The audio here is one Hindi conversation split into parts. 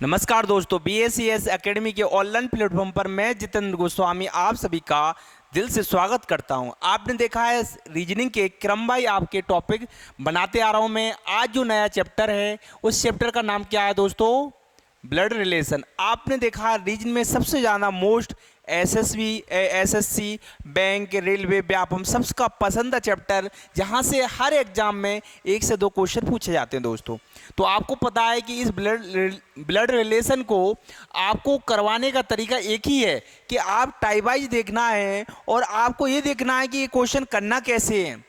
नमस्कार दोस्तों, BACS एकेडमी के ऑनलाइन प्लेटफॉर्म पर मैं जितेंद्र गोस्वामी आप सभी का दिल से स्वागत करता हूं। आपने देखा है रीजनिंग के क्रम बाई आपके टॉपिक बनाते आ रहा हूं मैं। आज जो नया चैप्टर है उस चैप्टर का नाम क्या है दोस्तों? Blood relation. आपने देखा रीजन में सबसे ज़्यादा most SSC, bank, railway, Vyapam सबका पसंद चैप्टर, जहां से हर एग्जाम में 1 से 2 क्वेश्चन पूछे जाते हैं दोस्तों। तो आपको पता है कि इस ब्लड रिलेशन को आपको करवाने का तरीका एक ही है कि आप टाइप वाइज देखना है और आपको ये देखना है कि ये क्वेश्चन करना कैसे है।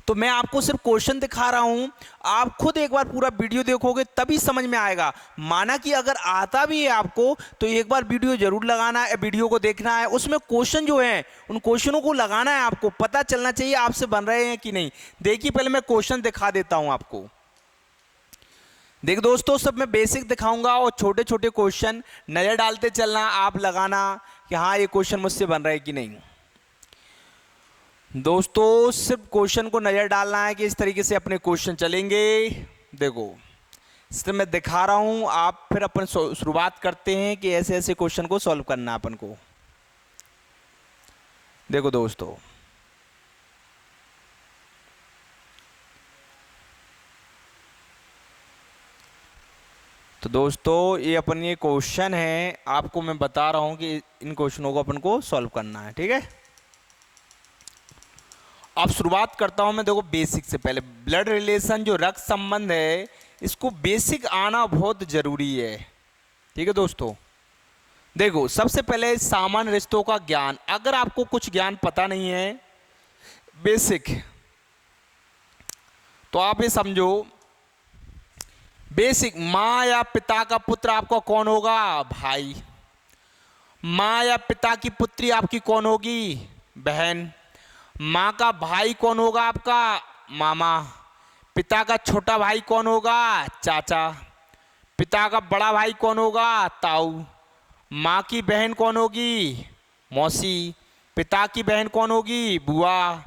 तो मैं आपको सिर्फ क्वेश्चन दिखा रहा हूं, आप खुद एक बार पूरा वीडियो देखोगे तभी समझ में आएगा। माना कि अगर आता भी है आपको तो एक बार वीडियो जरूर लगाना है, वीडियो को देखना है, उसमें क्वेश्चन जो है उन क्वेश्चनों को लगाना है, आपको पता चलना चाहिए आपसे बन रहे हैं कि नहीं। देखिए पहले मैं क्वेश्चन दिखा देता हूं आपको। देख दोस्तों, सब मैं बेसिक दिखाऊंगा और छोटे छोटे क्वेश्चन नजर डालते चलना, आप लगाना कि हाँ ये क्वेश्चन मुझसे बन रहा है कि नहीं। दोस्तों सिर्फ क्वेश्चन को नजर डालना है कि इस तरीके से अपने क्वेश्चन चलेंगे। देखो सिर्फ मैं दिखा रहा हूं, आप फिर अपन शुरुआत करते हैं कि ऐसे ऐसे क्वेश्चन को सॉल्व करना अपन को। देखो दोस्तों, तो दोस्तों ये अपन ये क्वेश्चन है, आपको मैं बता रहा हूं कि इन क्वेश्चनों को अपन को सॉल्व करना है, ठीक है। अब शुरुआत करता हूं मैं। देखो बेसिक से पहले ब्लड रिलेशन जो रक्त संबंध है, इसको बेसिक आना बहुत जरूरी है, ठीक है दोस्तों। देखो सबसे पहले सामान्य रिश्तों का ज्ञान, अगर आपको कुछ ज्ञान पता नहीं है बेसिक, तो आप ये समझो बेसिक, माँ या पिता का पुत्र आपका कौन होगा? भाई। माँ या पिता की पुत्री आपकी कौन होगी? बहन। माँ का भाई कौन होगा आपका? मामा। पिता का छोटा भाई कौन होगा? चाचा। पिता का बड़ा भाई कौन होगा? ताऊ। माँ की बहन कौन होगी? मौसी। पिता की बहन कौन होगी? बुआ।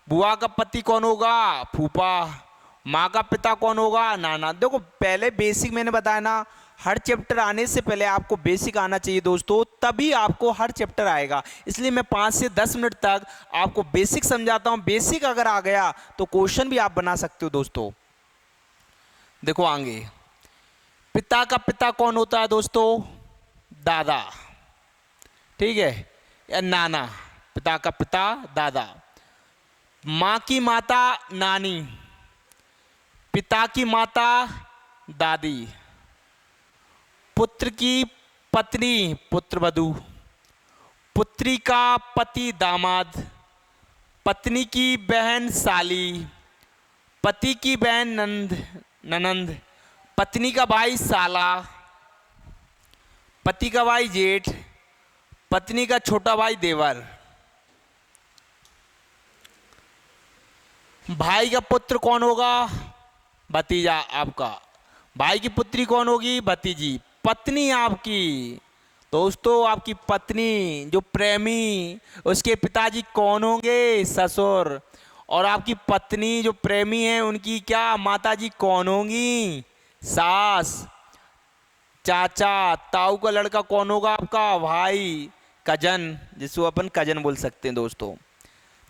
बुआ का पति कौन होगा? फूफा। माँ का पिता कौन होगा? नाना। देखो पहले बेसिक मैंने बताया ना, हर चैप्टर आने से पहले आपको बेसिक आना चाहिए दोस्तों, तभी आपको हर चैप्टर आएगा। इसलिए मैं 5 से 10 मिनट तक आपको बेसिक समझाता हूं। बेसिक अगर आ गया तो क्वेश्चन भी आप बना सकते हो दोस्तों। देखो आगे, पिता का पिता कौन होता है दोस्तों? दादा, ठीक है, या नाना। पिता का पिता दादा। माँ की माता नानी। पिता की माता दादी। पुत्र की पत्नी पुत्रवधू। पुत्री का पति दामाद। पत्नी की बहन साली। पति की बहन ननंद। पत्नी का भाई साला। पति का भाई जेठ। पत्नी का छोटा भाई देवर। भाई का पुत्र कौन होगा? भतीजा आपका। भाई की पुत्री कौन होगी? भतीजी। पत्नी आपकी दोस्तों, आपकी पत्नी जो प्रेमी, उसके पिताजी कौन होंगे? ससुर। और आपकी पत्नी जो प्रेमी है उनकी क्या माताजी कौन होंगी? सास। चाचा, ताऊ का लड़का कौन होगा आपका? भाई, कजन, जिसको अपन कजन बोल सकते हैं दोस्तों।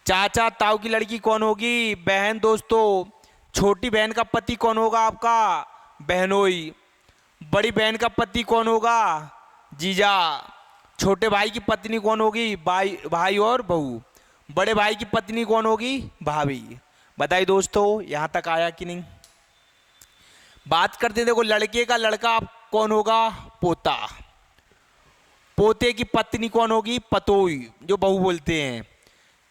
चाचा ताऊ की लड़की कौन होगी? बहन दोस्तों। छोटी बहन का पति कौन होगा आपका? बहनोई। बड़ी बहन का पति कौन होगा? जीजा। छोटे भाई की पत्नी कौन होगी? भाई और बहू। बड़े भाई की पत्नी कौन होगी? भाभी। बताइए दोस्तों, यहां तक आया कि नहीं? बात करते हैं, देखो लड़के का लड़का कौन होगा? पोता। पोते की पत्नी कौन होगी? पतोई, जो बहू बोलते हैं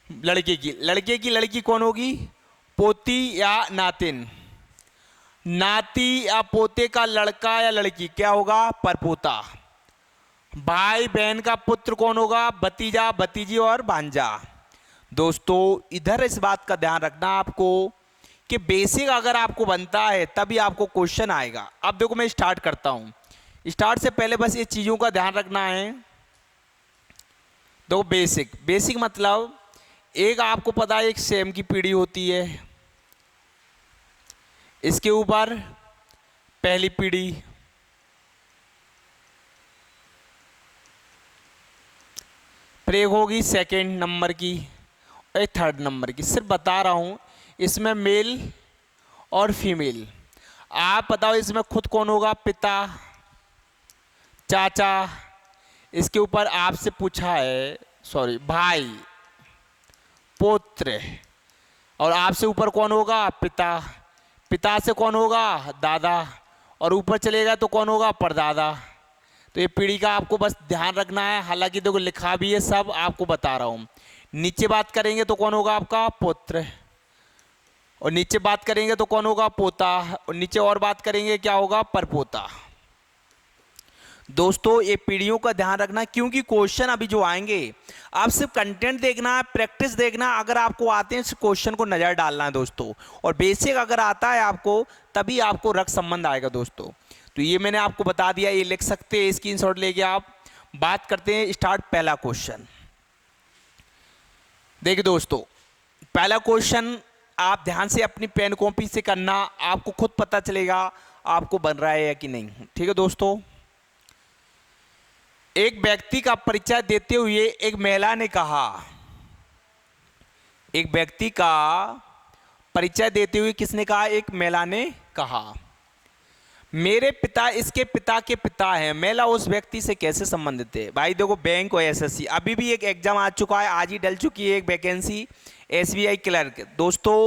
लड़के की लड़की कौन होगी? पोती या नातिन। नाती या पोते का लड़का या लड़की क्या होगा? परपोता। भाई बहन का पुत्र कौन होगा? भतीजा, भतीजी और भांजा। दोस्तों इधर इस बात का ध्यान रखना आपको कि बेसिक अगर आपको बनता है तभी आपको क्वेश्चन आएगा। अब देखो मैं स्टार्ट करता हूं। स्टार्ट से पहले बस ये चीजों का ध्यान रखना है। देखो बेसिक मतलब एक आपको पता है एक सेम की पीढ़ी होती है, इसके ऊपर पहली पीढ़ी, प्रयोग होगी सेकंड नंबर की और थर्ड नंबर की। सिर्फ बता रहा हूँ इसमें मेल और फीमेल। आप बताओ इसमें खुद कौन होगा? पिता, चाचा। इसके ऊपर आपसे पूछा है, सॉरी, भाई, पुत्र। और आपसे ऊपर कौन होगा? पिता। पिता से कौन होगा? दादा। और ऊपर चलेगा तो कौन होगा? परदादा। तो ये पीढ़ी का आपको बस ध्यान रखना है। हालांकि देखो लिखा भी है, सब आपको बता रहा हूँ। नीचे बात करेंगे तो कौन होगा आपका? पुत्र। और नीचे बात करेंगे तो कौन होगा? पोता। और नीचे और बात करेंगे क्या होगा? परपोता। दोस्तों ये पीढ़ियों का ध्यान रखना, क्योंकि क्वेश्चन अभी जो आएंगे, आप सिर्फ कंटेंट देखना है, प्रैक्टिस देखना। अगर आपको आते हैं क्वेश्चन को नज़र डालना है दोस्तों, और बेसिक अगर आता है आपको, तभी आपको रक्त संबंध आएगा दोस्तों। तो ये मैंने आपको बता दिया, ये लिख सकते हैं स्क्रीनशॉट लेके आप। बात करते हैं स्टार्ट पहला क्वेश्चन। देखिए दोस्तों, पहला क्वेश्चन आप ध्यान से अपनी पेन कॉपी से करना, आपको खुद पता चलेगा आपको बन रहा है या कि नहीं। ठीक है दोस्तों। एक व्यक्ति का परिचय देते हुए एक महिला ने कहा, एक व्यक्ति का परिचय देते हुए किसने कहा? एक महिला ने कहा, मेरे पिता इसके पिता के पिता हैं। महिला उस व्यक्ति से कैसे संबंधित है? भाई देखो, बैंक और एसएससी, अभी भी एक एग्जाम आ चुका है, आज ही डल चुकी है एक वैकेंसी, एसबीआई क्लर्क। दोस्तों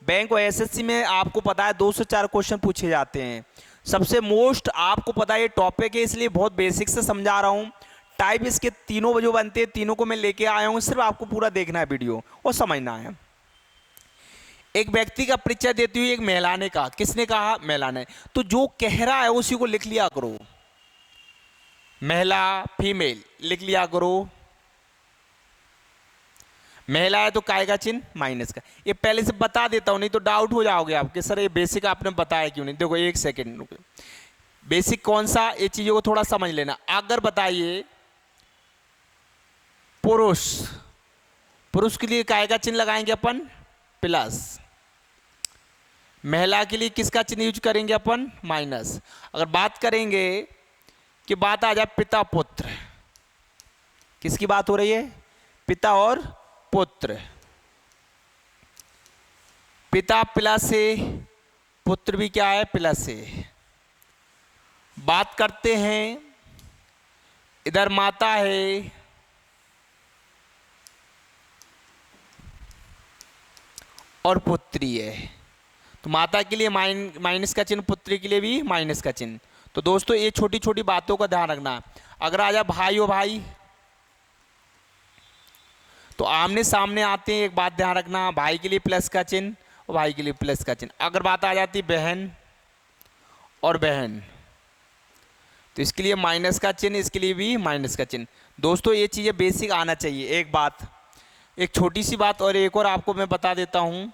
बैंक और एसएससी में आपको पता है 2 से 4 क्वेश्चन पूछे जाते हैं। सबसे मोस्ट आपको पता है ये टॉपिक है, इसलिए बहुत बेसिक से समझा रहा हूँ। टाइप इसके तीनों जो बनते हैं, तीनों को मैं लेके आया हूँ, सिर्फ आपको पूरा देखना है वीडियो और समझना है। एक व्यक्ति का परिचय देती हुई एक महिला ने कहा, किसने कहा? महिला ने। तो जो कह रहा है उसी को लिख लिया करो, महिला, फीमेल लिख लिया करो। महिला है तो काय का चिन्ह माइनस का। ये पहले से बता देता हूं, नहीं तो डाउट हो जाओगे आपके, सर ये बेसिक आपने बताया क्यों नहीं। देखो एक सेकेंड, बेसिक कौन सा, ये चीजों को थोड़ा समझ लेना। अगर बताइए पुरुष, पुरुष के लिए काय का चिन्ह लगाएंगे अपन? प्लस। महिला के लिए किसका चिन्ह यूज करेंगे अपन? माइनस। अगर बात करेंगे कि बात आ जाए पिता पुत्र, किसकी बात हो रही है? पिता और पुत्र। पिता प्लस है, पुत्र भी क्या है? प्लस है। बात करते हैं, इधर माता है, और पुत्री है। तो माता के लिए माइनस का चिन्ह, पुत्री के लिए भी माइनस का चिन्ह। तो दोस्तों ये छोटी छोटी बातों का ध्यान रखना। अगर आ जाए भाई और भाई, तो आमने सामने आते हैं, एक बात ध्यान रखना, भाई के लिए प्लस का चिन्ह और भाई के लिए प्लस का चिन्ह। अगर बात आ जाती बहन और बहन, तो इसके लिए माइनस का चिन्ह, इसके लिए भी माइनस का चिन्ह। दोस्तों ये चीज़ें बेसिक आना चाहिए। एक बात, एक छोटी सी बात और एक और आपको मैं बता देता हूं।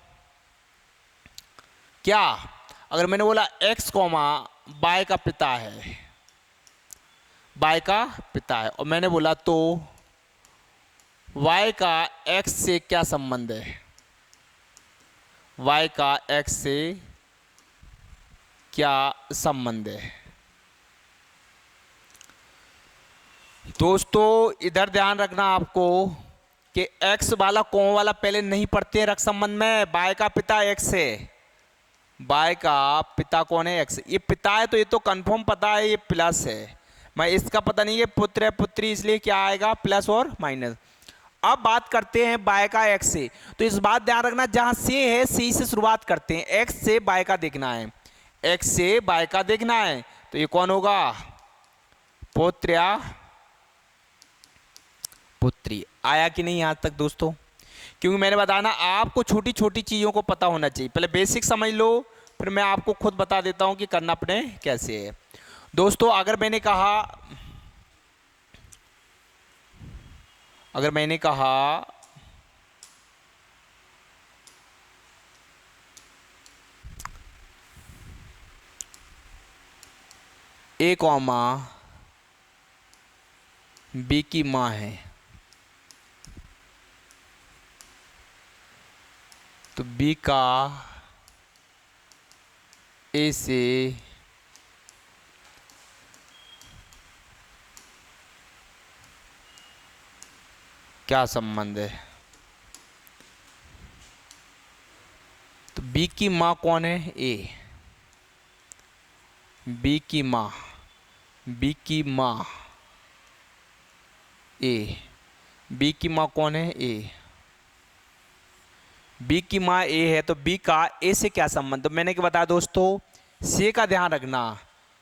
क्या अगर मैंने बोला x कॉमा y का पिता है, y का पिता है, और मैंने बोला तो y का x से क्या संबंध है? y का x से क्या संबंध है? दोस्तों इधर ध्यान रखना आपको कि x वाला कौन वाला पहले नहीं पढ़ते हैं रक्त संबंध में। y का पिता x है, y का पिता कौन है? x। ये पिता है तो ये तो कंफर्म पता है, ये प्लस है। मैं इसका पता नहीं है पुत्र है पुत्री, इसलिए क्या आएगा? प्लस और माइनस। अब बात करते हैं y का x से। तो इस बात ध्यान रखना, जहां से है सी से शुरुआत करते हैं। x से y का देखना है, x से y का देखना है। तो ये कौन होगा? पुत्र या पुत्री। आया कि नहीं यहां तक दोस्तों? क्योंकि मैंने बताया ना, आपको छोटी छोटी चीजों को पता होना चाहिए। पहले बेसिक समझ लो, फिर मैं आपको खुद बता देता हूं कि करना अपने कैसे है। दोस्तों अगर मैंने कहा ए कॉमा बी की मां है, तो बी का ए से क्या संबंध है? तो बी की माँ कौन है? ए। बी की माँ, बी की माँ ए। बी की माँ कौन है? ए। बी की माँ ए है तो बी का ए से क्या संबंध? तो मैंने क्या बताया दोस्तों, से का ध्यान रखना।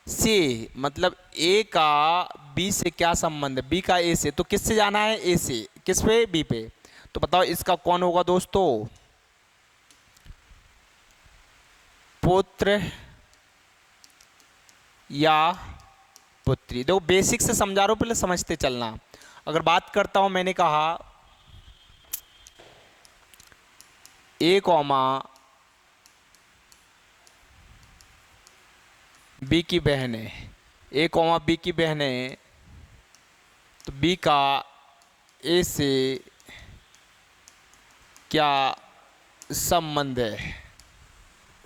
से मतलब ए का बी से क्या संबंध है? बी का ए से, तो किससे जाना है? ए से। किस पे? बी पे। तो बताओ इसका कौन होगा दोस्तों? पुत्र या पुत्री। देखो बेसिक से समझा रहा हूं, पहले समझते चलना। अगर बात करता हूं, मैंने कहा ए कॉमा बी की बहन है, ए कॉमा बी की बहन है, तो बी का ए से क्या संबंध है?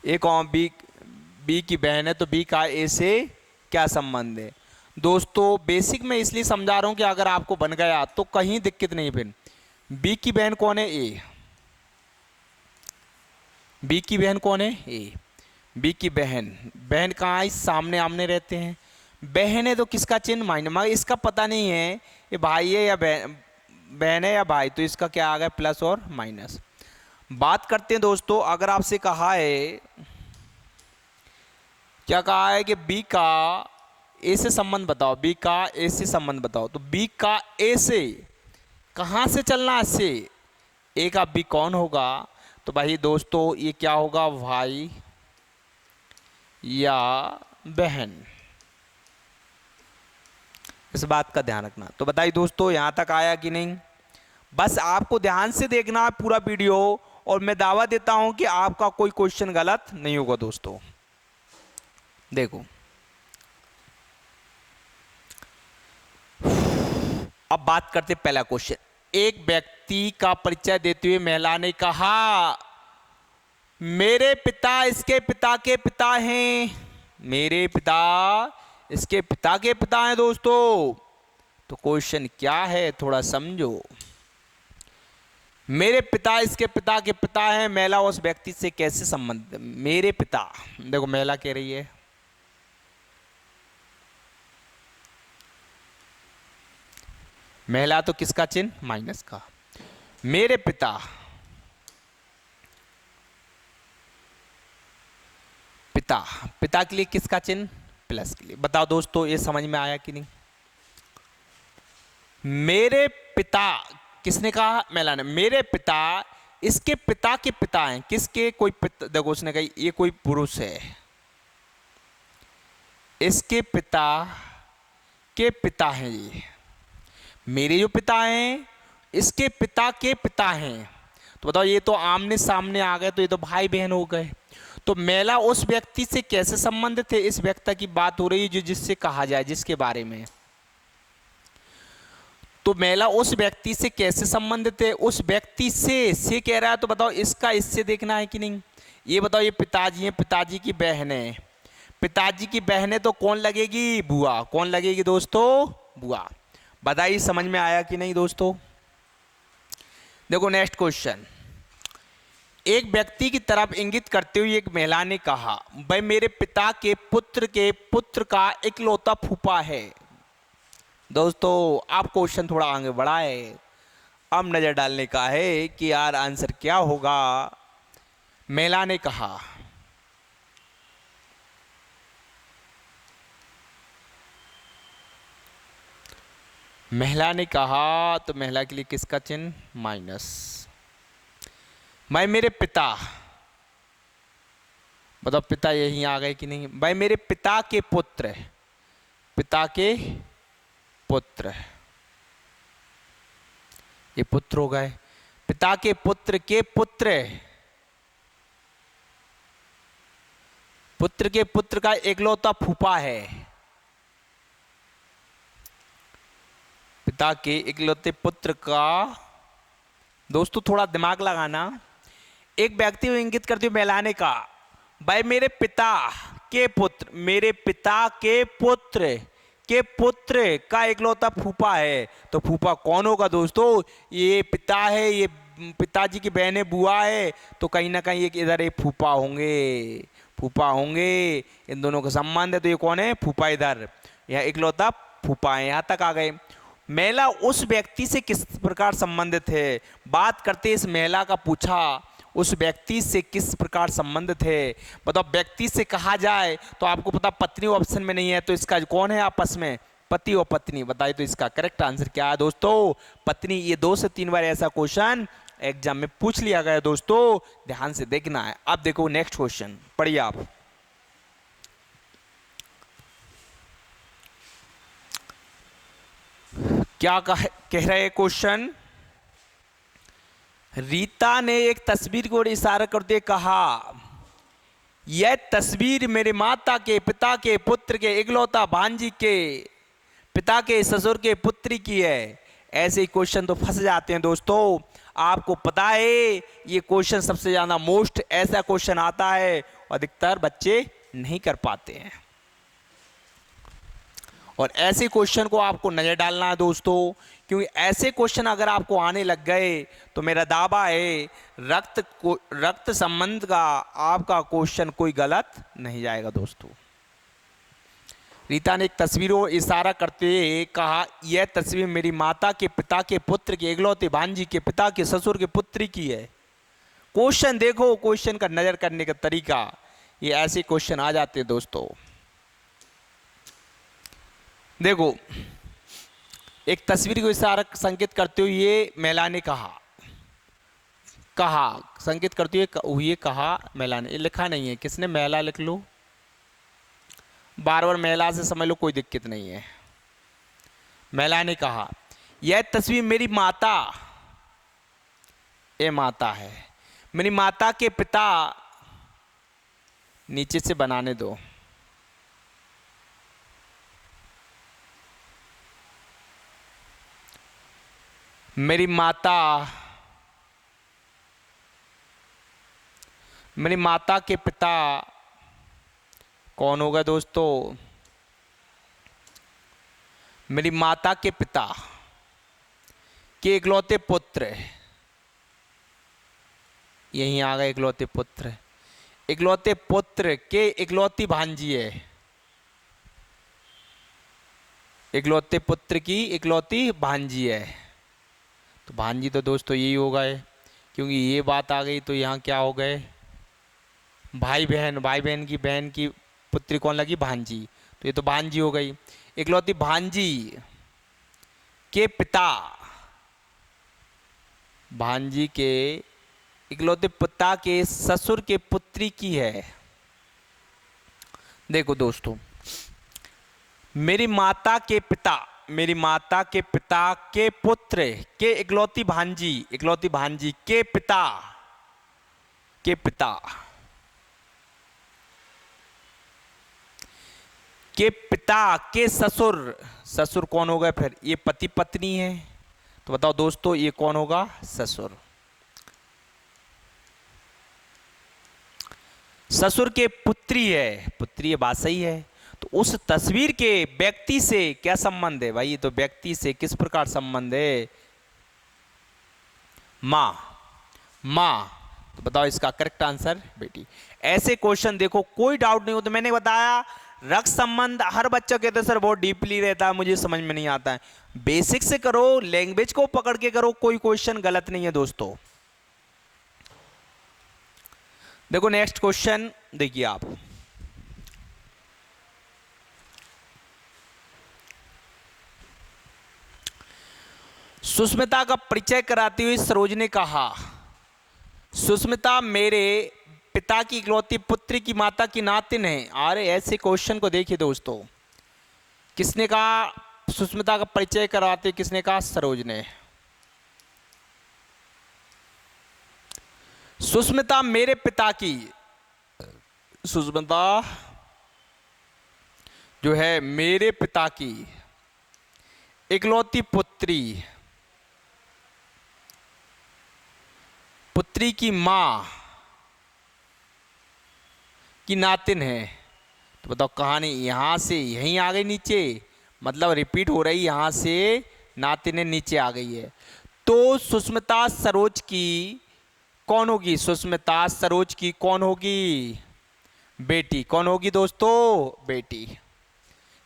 ए कॉमा बी, बी की बहन है तो बी का ए से क्या संबंध है? दोस्तों बेसिक में इसलिए समझा रहा हूं कि अगर आपको बन गया तो कहीं दिक्कत नहीं। फिर बी की बहन कौन है? ए। बी की बहन कौन है? ए। बी की बहन, बहन कहाँ है? सामने आमने रहते हैं। बहन है तो किसका चिन्ह? माइनस। मगर इसका पता नहीं है ये भाई है या बहन है या भाई, तो इसका क्या आ गया? प्लस और माइनस। बात करते हैं दोस्तों, अगर आपसे कहा है, क्या कहा है कि बी का ए से संबंध बताओ, बी का ए से संबंध बताओ, तो बी का ए से कहाँ से चलना है? से। ए का बी कौन होगा? तो भाई दोस्तों ये क्या होगा? भाई या बहन। इस बात का ध्यान रखना। तो बताइए दोस्तों यहां तक आया कि नहीं? बस आपको ध्यान से देखना है पूरा वीडियो, और मैं दावा देता हूं कि आपका कोई क्वेश्चन गलत नहीं होगा दोस्तों। देखो अब बात करते पहला क्वेश्चन। एक व्यक्ति का परिचय देते हुए महिला ने कहा, मेरे पिता इसके पिता के पिता हैं। मेरे पिता इसके पिता के पिता हैं दोस्तों। तो क्वेश्चन क्या है थोड़ा समझो। मेरे पिता इसके पिता के पिता हैं, महिला उस व्यक्ति से कैसे संबंधित? मेरे पिता, देखो महिला कह रही है, महिला तो किसका चिन्ह? माइनस का। मेरे पिता, पिता, पिता के लिए किसका चिन्ह? प्लस के लिए। बताओ दोस्तों ये समझ में आया कि नहीं? मेरे पिता, किसने कहा? महिला ने। मेरे पिता इसके पिता के पिता हैं। किसके? कोई पिता, देखो उसने कही ये कोई पुरुष है, इसके पिता के पिता हैं ये। मेरे जो पिता हैं इसके पिता के पिता हैं। तो बताओ ये तो आमने सामने आ गए, तो ये तो भाई बहन हो गए। तो महिला उस व्यक्ति से कैसे संबंधित है? इस व्यक्ति की बात हो रही है जो जिससे कहा जाए, जिसके बारे में। तो महिला उस व्यक्ति से कैसे संबंधित है? उस व्यक्ति से कह रहा है, तो बताओ इसका इससे देखना है कि नहीं? ये बताओ, ये पिताजी हैं, पिताजी की बहन है। पिताजी की बहन है तो कौन लगेगी? बुआ। कौन लगेगी दोस्तों? बुआ। बताइए समझ में आया कि नहीं दोस्तों? देखो नेक्स्ट क्वेश्चन। एक व्यक्ति की तरफ इंगित करते हुए एक महिला ने कहा, भाई मेरे पिता के पुत्र का इकलौता फूफा है। दोस्तों आप क्वेश्चन थोड़ा आगे बढ़ाए, अब नजर डालने का है कि यार आंसर क्या होगा। महिला ने कहा, महिला ने कहा, तो महिला के लिए किसका चिन्ह? माइनस। भाई मेरे पिता, बताओ पिता यहीं आ गए कि नहीं? भाई मेरे पिता के पुत्र, पिता के पुत्र, ये पुत्र हो गए। पिता के पुत्र पुत्र के पुत्र का इकलौता फूफा है। पिता के इकलौते पुत्र का, दोस्तों थोड़ा दिमाग लगाना। एक व्यक्ति को इंगित करते हुए महिला ने कहा, भाई मेरे पिता के पुत्र, मेरे पिता के पुत्र के पुत्र का इकलौता फूफा है। तो फूफा कौन होगा दोस्तों? ये पिता है, ये पिताजी की बहन है, बुआ है, तो कहीं ना कहीं एक इधर एक फूफा होंगे, फूफा होंगे, इन दोनों का संबंध है। तो ये कौन है? फूफा। इधर यह इकलौता फूफा है। यहाँ तक आ गए। महिला उस व्यक्ति से किस प्रकार संबंधित है? बात करते इस महिला का पूछा, उस व्यक्ति से किस प्रकार संबंधित है? बताओ, व्यक्ति से कहा जाए तो आपको पता पत्नी ऑप्शन में नहीं है, तो इसका कौन है आपस में? पति और पत्नी। बताइए तो इसका करेक्ट आंसर क्या है दोस्तों? पत्नी। ये 2 से 3 बार ऐसा क्वेश्चन एग्जाम में पूछ लिया गया दोस्तों, ध्यान से देखना है। अब देखो नेक्स्ट क्वेश्चन, पढ़िए आप। क्या कह रहे क्वेश्चन? रीता ने एक तस्वीर को इशारा करते कहा, यह तस्वीर मेरे माता के पिता के पुत्र के इकलौता भांजी के पिता के ससुर के पुत्री की है। ऐसे क्वेश्चन तो फंस जाते हैं दोस्तों। आपको पता है ये क्वेश्चन सबसे ज्यादा मोस्ट ऐसा क्वेश्चन आता है, अधिकतर बच्चे नहीं कर पाते हैं। और ऐसे क्वेश्चन को आपको नजर डालना है दोस्तों, क्योंकि ऐसे क्वेश्चन अगर आपको आने लग गए तो मेरा दावा है रक्त संबंध का आपका क्वेश्चन कोई गलत नहीं जाएगा दोस्तों। रीता ने एक तस्वीर को इशारा करते कहा, यह तस्वीर मेरी माता के पिता के पुत्र के इकलौते भांजी के पिता के ससुर के पुत्री की है। क्वेश्चन देखो, क्वेश्चन का नजर करने का तरीका, ये ऐसे क्वेश्चन आ जाते हैं दोस्तों। देखो, एक तस्वीर को इशारा संकेत करते हुए ये महिला ने कहा संकेत करते हुए कहा महिला ने, लिखा नहीं है, किसने? महिला लिख लो, बार बार महिला से समझ लो, कोई दिक्कत नहीं है। महिला ने कहा, यह तस्वीर मेरी माता है, मेरी माता के पिता, नीचे से बनाने दो, मेरी माता के पिता कौन होगा दोस्तों? मेरी माता के पिता के इकलौते पुत्र, यहीं आ गए इकलौते पुत्र, इकलौते पुत्र के इकलौती भांजी है, इकलौते पुत्र की इकलौती भांजी है। तो भांजी तो दोस्तों यही हो गए, क्योंकि ये बात आ गई तो यहाँ क्या हो गए? भाई बहन की पुत्री कौन लगी? भांजी। तो ये तो भांजी हो गई। इकलौती भांजी के पिता, भांजी के इकलौते पिता के ससुर के पुत्री की है। देखो दोस्तों, मेरी माता के पिता के पुत्र के इकलौती भांजी के पिता के ससुर कौन होगा? फिर ये पति पत्नी है, तो बताओ दोस्तों ये कौन होगा? ससुर। ससुर के पुत्री है, बात सही है। तो उस तस्वीर के व्यक्ति से क्या संबंध है भाई? ये तो व्यक्ति से किस प्रकार संबंध है? मां। तो बताओ इसका करेक्ट आंसर बेटी। ऐसे क्वेश्चन देखो, कोई डाउट नहीं हो। तो मैंने बताया रक्त संबंध हर बच्चा कहते हैं सर बहुत डीपली रहता है, मुझे समझ में नहीं आता है। बेसिक से करो, लैंग्वेज को पकड़ के करो, कोई क्वेश्चन गलत नहीं है दोस्तों। देखो नेक्स्ट क्वेश्चन देखिए आप। सुष्मिता का परिचय कराती हुई सरोज ने कहा, सुष्मिता मेरे पिता की इकलौती पुत्री की माता की नातिन है। अरे ऐसे क्वेश्चन को देखिए दोस्तों, किसने कहा सुष्मिता का परिचय कराते? किसने कहा? सरोज ने। सुष्मिता मेरे पिता की, सुष्मिता जो है मेरे पिता की इकलौती पुत्री की मां की नातिन है। तो बताओ कहानी यहां से यहीं आ गई नीचे, मतलब रिपीट हो रही, यहां से नाते ने नीचे आ गई है। तो सुष्मिता सरोज की कौन होगी? सुष्मिता सरोज की कौन होगी? बेटी। कौन होगी दोस्तों? बेटी।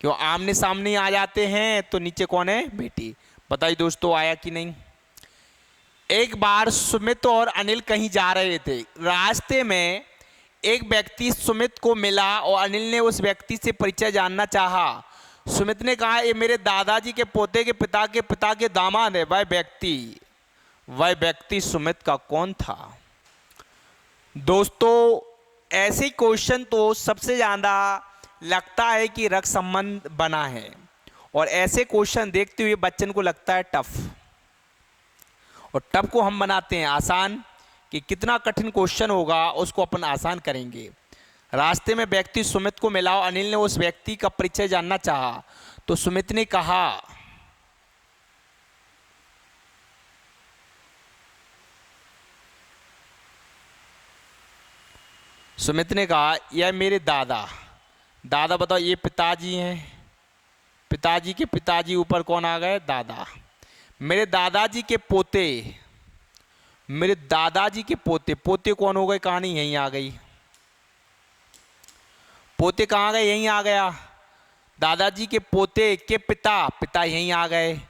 क्यों आमने सामने आ जाते हैं तो नीचे कौन है? बेटी। बताइए दोस्तों आया कि नहीं। एक बार सुमित और अनिल कहीं जा रहे थे। रास्ते में एक व्यक्ति सुमित को मिला और अनिल ने उस व्यक्ति से परिचय जानना चाहा। सुमित ने कहा, ये मेरे दादाजी के पोते के पिता के दामाद है। वह व्यक्ति सुमित का कौन था? दोस्तों ऐसे क्वेश्चन तो सबसे ज़्यादा लगता है कि रक्त संबंध बना है, और ऐसे क्वेश्चन देखते हुए बच्चन को लगता है टफ, और टफ को हम बनाते हैं आसान, कि कितना कठिन क्वेश्चन होगा उसको अपन आसान करेंगे। रास्ते में व्यक्ति सुमित को मिला और अनिल ने उस व्यक्ति का परिचय जानना चाहा। तो सुमित ने कहा, यह मेरे दादा बताओ, ये पिताजी हैं। पिताजी के पिताजी ऊपर कौन आ गए? दादा। मेरे दादाजी के पोते कौन हो गए? कहानी यहीं आ गई। पोते कहाँ गए? यहीं आ गया। दादाजी के पोते के पिता यहीं आ गए।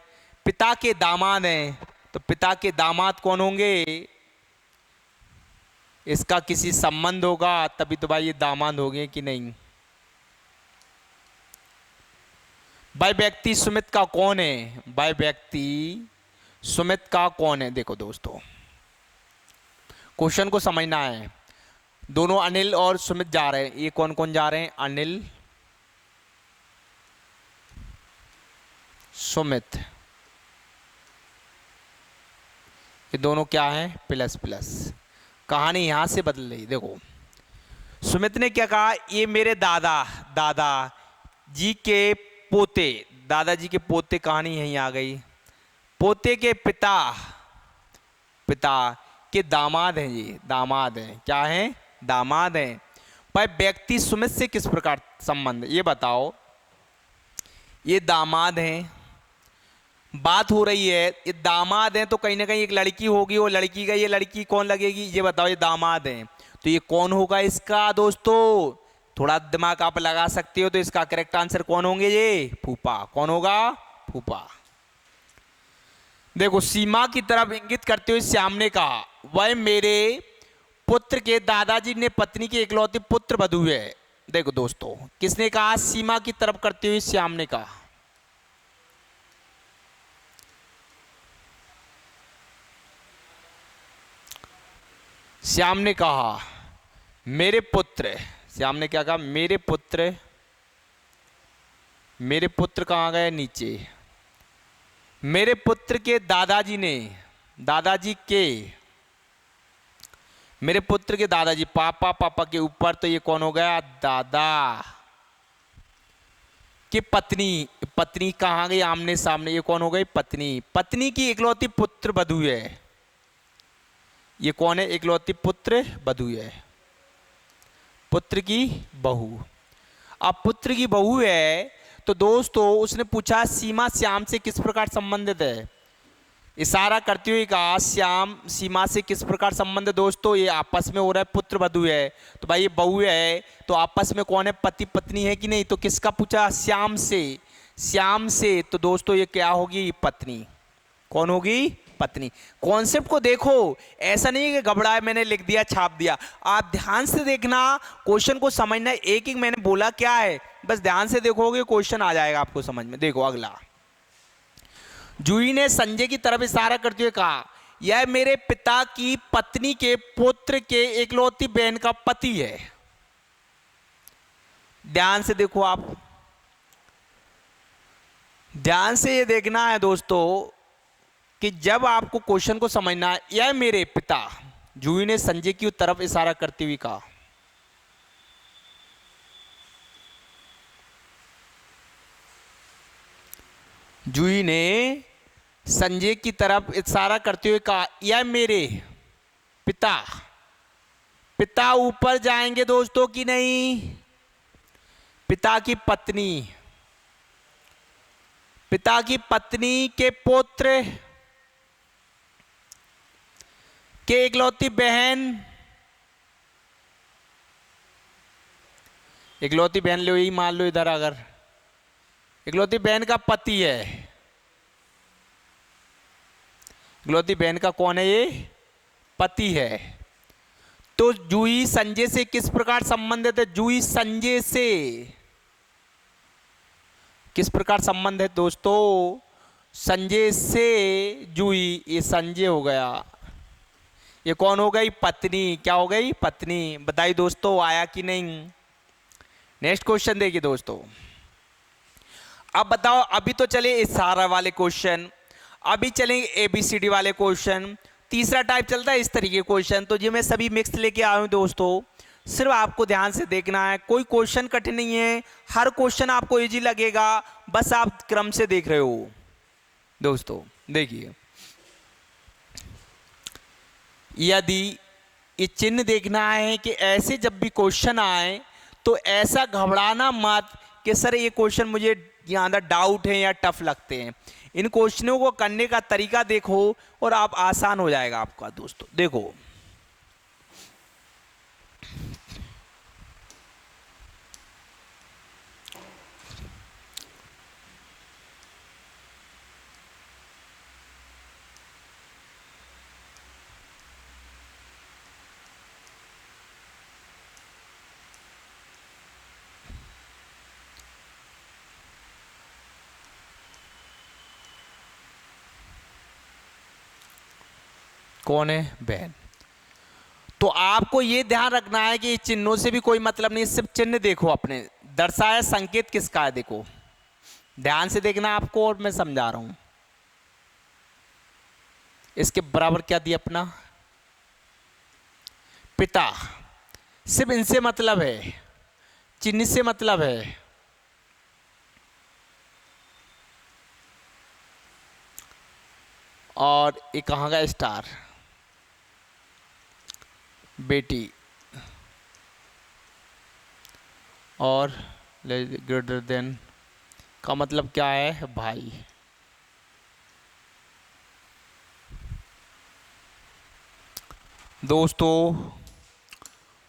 पिता के दामाद हैं, तो पिता के दामाद कौन होंगे? इसका किसी संबंध होगा तभी तो भाई ये दामाद हो गए कि नहीं। वह व्यक्ति सुमित का कौन है? वह व्यक्ति सुमित का कौन है? देखो दोस्तों क्वेश्चन को समझना है। दोनों अनिल और सुमित जा रहे हैं। ये कौन कौन जा रहे हैं? अनिल, सुमित। ये दोनों क्या है? Plus plus. कहानी यहां से बदल रही। देखो सुमित ने क्या कहा? ये मेरे दादाजी के पोते। कहानी यहीं आ गई। पोते के पिता के दामाद हैं। ये दामाद हैं। क्या हैं? दामाद हैं। पर व्यक्ति सुमित से किस प्रकार संबंध, ये बताओ। ये दामाद हैं, बात हो रही है, ये दामाद हैं तो कहीं ना कहीं एक लड़की होगी, वो लड़की का, ये लड़की कौन लगेगी? ये बताओ। ये दामाद हैं तो ये कौन होगा इसका? दोस्तों थोड़ा दिमाग आप लगा सकते हो, तो इसका करेक्ट आंसर कौन होंगे? ये फूफा। कौन होगा? फूफा। देखो सीमा की तरफ इंगित करते हुए श्याम ने कहा, वह मेरे पुत्र के दादाजी ने पत्नी के इकलौती पुत्र वधू है। देखो दोस्तों किसने कहा? सीमा की तरफ करते हुए श्याम ने कहा। श्याम ने कहा मेरे पुत्र। श्याम ने क्या कहा? मेरे पुत्र कहाँ गए? नीचे। मेरे पुत्र के दादाजी ने, मेरे पुत्र के दादाजी, पापा के ऊपर, तो ये कौन हो गया? दादा की पत्नी कहाँ गई? आमने सामने। ये कौन हो गई? पत्नी की इकलौती पुत्र वधू है। ये कौन है? इकलौती पुत्र वधू है, पुत्र की बहू। अब पुत्र की बहू है तो दोस्तों उसने पूछा सीमा श्याम से किस प्रकार संबंधित है। इशारा करते हुए कहा श्याम सीमा से किस प्रकार संबंध है? दोस्तों ये आपस में हो रहा है, पुत्र वधू है, तो भाई ये बहू है तो आपस में कौन है? पति पत्नी है कि नहीं? तो किसका पूछा? श्याम से। तो दोस्तों ये क्या होगी? पत्नी। कौन होगी? पत्नी। कॉन्सेप्ट को देखो, ऐसा नहीं है कि घबराए मैंने लिख दिया छाप दिया। आप ध्यान से देखना, क्वेश्चन को समझना। एक एक मैंने बोला क्या है, बस ध्यान से देखोगे क्वेश्चन आ जाएगा आपको समझ में। देखो अगला, जूही ने संजय की तरफ इशारा करते हुए कहा, यह मेरे पिता की पत्नी के पुत्र के इकलौती बहन का पति है। ध्यान से देखो, आप ध्यान से ये देखना है दोस्तों कि जब आपको क्वेश्चन को समझना है, यह मेरे पिता, जूही ने संजय की तरफ इशारा करते हुए कहा। जूही ने संजय की तरफ इशारा करते हुए कहा, यह मेरे पिता ऊपर जाएंगे दोस्तों कि नहीं? पिता की पत्नी, पिता की पत्नी के पुत्र के इकलौती बहन, इकलौती बहन लो, यही मान लो इधर, अगर इकलौती बहन का पति है, इकलौती बहन का कौन है, ये पति है। तो जूही संजय से किस प्रकार संबंधित है? जूही संजय से किस प्रकार संबंध है दोस्तों? संजय से जूही, ये संजय हो गया, ये कौन हो गई? पत्नी। क्या हो गई? पत्नी। बताइए दोस्तों आया कि नहीं? नेक्स्ट क्वेश्चन देखिए दोस्तों। अब बताओ, अभी तो चले इशारा वाले क्वेश्चन, अभी चलेंगे एबीसीडी वाले क्वेश्चन, तीसरा टाइप चलता है इस तरीके क्वेश्चन। तो ये मैं सभी मिक्स लेके आया हूं दोस्तों, सिर्फ आपको ध्यान से देखना है, कोई क्वेश्चन कठिन नहीं है, हर क्वेश्चन आपको इजी लगेगा, बस आप क्रम से देख रहे हो दोस्तों। देखिए, यदि ये चिन्ह देखना है कि ऐसे जब भी क्वेश्चन आए तो ऐसा घबराना मत कि सर ये क्वेश्चन मुझे ज़्यादा डाउट है या टफ लगते हैं। इन क्वेश्चनों को करने का तरीका देखो और आप आसान हो जाएगा आपका दोस्तों। देखो, कौन है? बहन। तो आपको ये ध्यान रखना है कि चिन्हों से भी कोई मतलब नहीं, सिर्फ चिन्ह देखो अपने, दर्शाया संकेत किसका है देखो, ध्यान से देखना आपको, और मैं समझा रहा हूं। इसके बराबर क्या दिया अपना? पिता। सिर्फ इनसे मतलब है, चिन्ह से मतलब है। और ये कहाँ का? स्टार। बेटी। और ग्रेटर देन का मतलब क्या है? भाई। दोस्तों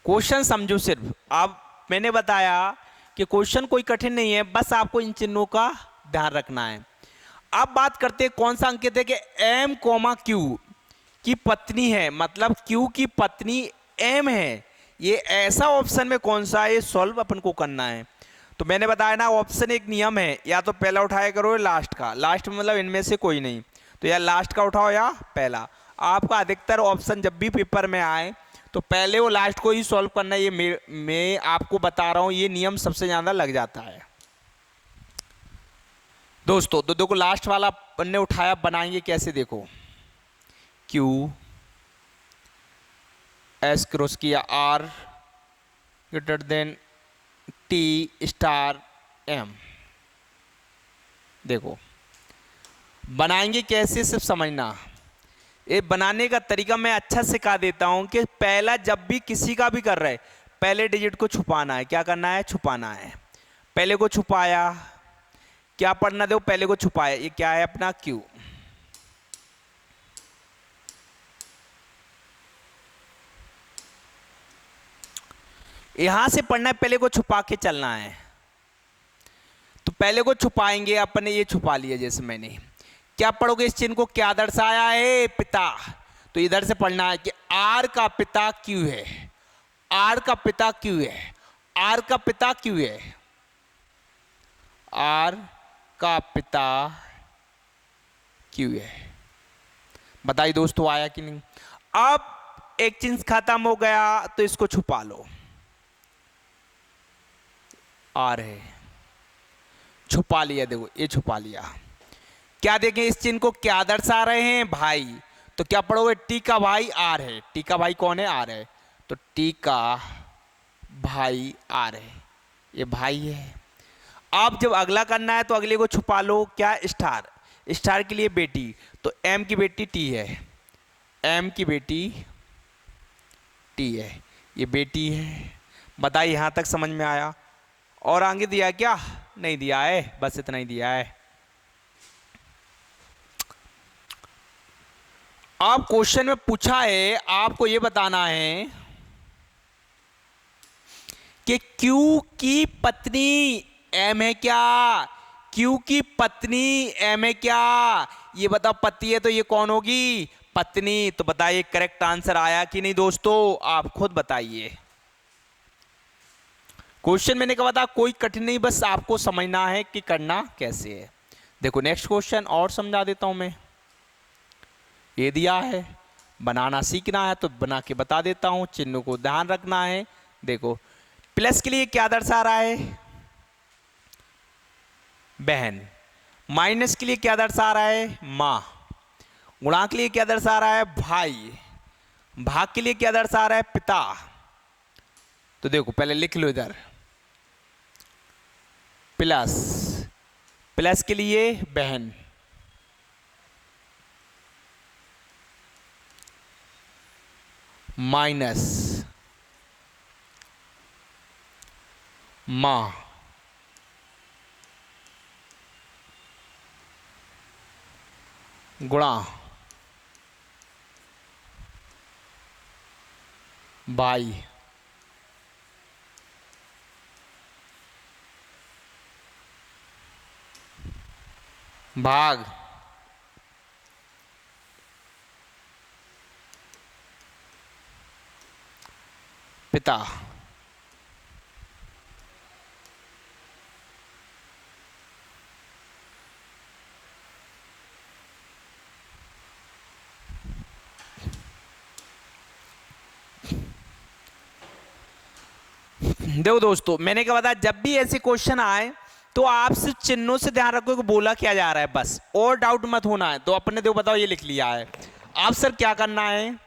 क्वेश्चन समझो सिर्फ, आप मैंने बताया कि क्वेश्चन कोई कठिन नहीं है, बस आपको इन चिन्हों का ध्यान रखना है। अब बात करते हैं कौन सा अंकित है कि एम कोमा क्यू की पत्नी है, मतलब क्यू की पत्नी एम है, ये ऐसा ऑप्शन में कौन सा है, ये सॉल्व अपन को करना है। तो मैंने बताया ना, ऑप्शन एक नियम है, या तो पहला उठाया करो या लास्ट का, लास्ट में मतलब इनमें से कोई नहीं, तो या लास्ट का उठाओ या पहला। आपका अधिकतर ऑप्शन जब भी पेपर में आए तो पहले वो लास्ट को ही सॉल्व करना है, ये मैं आपको बता रहा हूं, ये नियम सबसे ज़्यादा लग जाता है दोस्तों। तो देखो लास्ट वाला अपन ने उठाया, बनाएंगे कैसे देखो, क्यू एस क्रॉस किया, R greater than T star M. देखो बनाएंगे कैसे, सिर्फ समझना, ये बनाने का तरीका मैं अच्छा सिखा देता हूं कि पहला जब भी किसी का भी कर रहे पहले डिजिट को छुपाना है। क्या करना है? छुपाना है। पहले को छुपाया, क्या पढ़ना दो, पहले को छुपाया, ये क्या है अपना? क्यू। यहां से पढ़ना है, पहले को छुपा के चलना है। तो पहले को छुपाएंगे, अपने ये छुपा लिया जैसे मैंने, क्या पढ़ोगे इस चिन्ह को? क्या दर्शाया है? पिता। तो इधर से पढ़ना है कि आर का पिता क्यू है, आर का पिता क्यू है, आर का पिता क्यू है, आर का पिता क्यू है। बताइए दोस्तों आया कि नहीं? अब एक चिन्ह खत्म हो गया तो इसको छुपा लो, आर है, छुपा लिया। देखो ये छुपा लिया। क्या देखें इस चिन्ह को क्या दर्शा रहे हैं? भाई। तो क्या पढ़ोगे? टी का भाई आर है, टी का भाई कौन है? आर है, तो टी का भाई आर है, ये भाई है। अब जब अगला करना है तो अगले को छुपा लो, क्या? स्टार। स्टार के लिए बेटी, तो एम की बेटी टी है, एम की बेटी टी है, ये बेटी है। बताइए यहां तक समझ में आया? और आगे दिया क्या? नहीं दिया है, बस इतना ही दिया है। अब क्वेश्चन में पूछा है, आपको यह बताना है कि Q की पत्नी M है क्या? Q की पत्नी M है क्या? ये बताओ, पति है तो ये कौन होगी? पत्नी। तो बताइए करेक्ट आंसर आया कि नहीं दोस्तों, आप खुद बताइए। क्वेश्चन मैंने कहा था कोई कठिन नहीं, बस आपको समझना है कि करना कैसे है। देखो नेक्स्ट क्वेश्चन और समझा देता हूं मैं। ये दिया है, बनाना सीखना है तो बना के बता देता हूं, चिन्ह को ध्यान रखना है। देखो प्लस के लिए क्या दर्शा रहा है? बहन। माइनस के लिए क्या दर्शा रहा है? मां। गुणांक के लिए क्या दर्शा रहा है? भाई। भाग के लिए क्या दर्शा रहा है? पिता। तो देखो पहले लिख लो इधर, प्लस, प्लस के लिए बहन, माइनस मां, गुणा भाई, भाग पिता। देखो दोस्तों मैंने क्या बताया, जब भी ऐसे क्वेश्चन आए तो आप सिर्फ चिन्हों से ध्यान रखो कि बोला क्या जा रहा है, बस और डाउट मत होना है। तो अपने देखो बताओ, ये लिख लिया है, आप सर क्या करना है?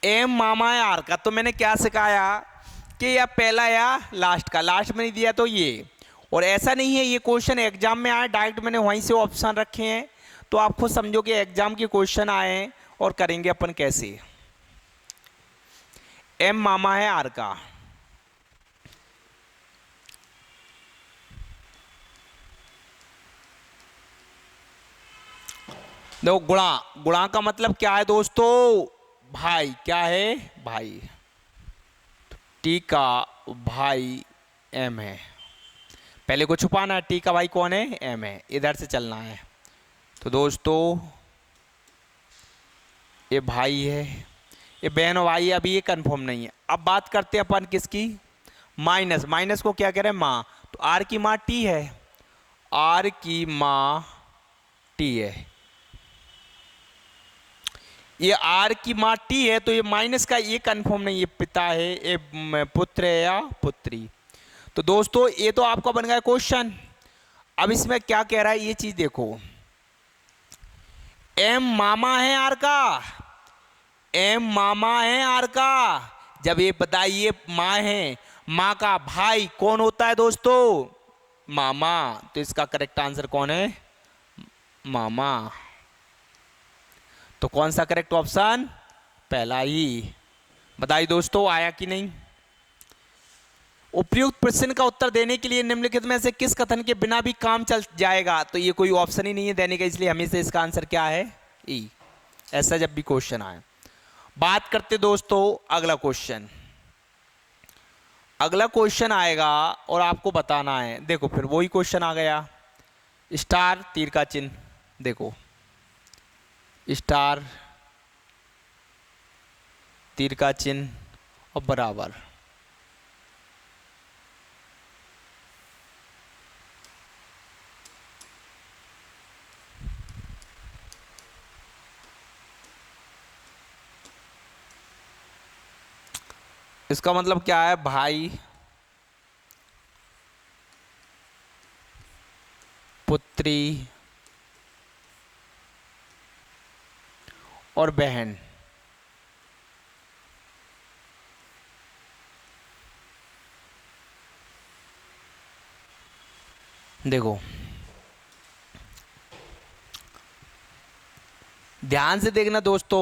एम मामा है आर का, तो मैंने क्या सिखाया कि या पहला या लास्ट का, लास्ट में नहीं दिया तो ये। और ऐसा नहीं है ये क्वेश्चन एग्जाम में आए डायरेक्ट, मैंने वहीं से ऑप्शन रखे हैं, तो आप खुद समझो कि एग्जाम के क्वेश्चन आए हैं और करेंगे अपन कैसे। एम मामा है आर का, देखो गुणा, गुणा का मतलब क्या है दोस्तों? भाई। क्या है? भाई। टी का भाई एम है, पहले को छुपाना है, टी का भाई कौन है? एम है, इधर से चलना है। तो दोस्तों ये भाई है, ये बहन और भाई है, अभी ये कंफर्म नहीं है। अब बात करते हैं अपन किसकी? माइनस। माइनस को क्या कह रहे हैं? माँ। तो आर की माँ टी है, आर की माँ टी है, ये आर की माँ टी है, तो ये माइनस का ये कंफर्म नहीं, ये पिता है, ये पुत्र है या पुत्री। तो दोस्तों ये तो आपका बन गया क्वेश्चन। अब इसमें क्या कह रहा है ये चीज देखो, एम मामा है आर का, एम मामा है आर का। जब ये बताइए माँ है, माँ का भाई कौन होता है दोस्तों? मामा। तो इसका करेक्ट आंसर कौन है? मामा। तो कौन सा करेक्ट ऑप्शन? पहला ही। बताइए दोस्तों आया कि नहीं? उपयुक्त प्रश्न का उत्तर देने के लिए निम्नलिखित में से किस कथन के बिना भी काम चल जाएगा? तो ये कोई ऑप्शन ही नहीं है देने का, इसलिए हमेशा इसका आंसर क्या है? ई। ऐसा जब भी क्वेश्चन आए। बात करते दोस्तों अगला क्वेश्चन। अगला क्वेश्चन आएगा और आपको बताना है, देखो फिर वही क्वेश्चन आ गया, स्टार तीर का चिन्ह, देखो स्टार तीर का चिन्ह और बराबर। इसका मतलब क्या है? भाई, पुत्री और बहन। देखो ध्यान से देखना दोस्तों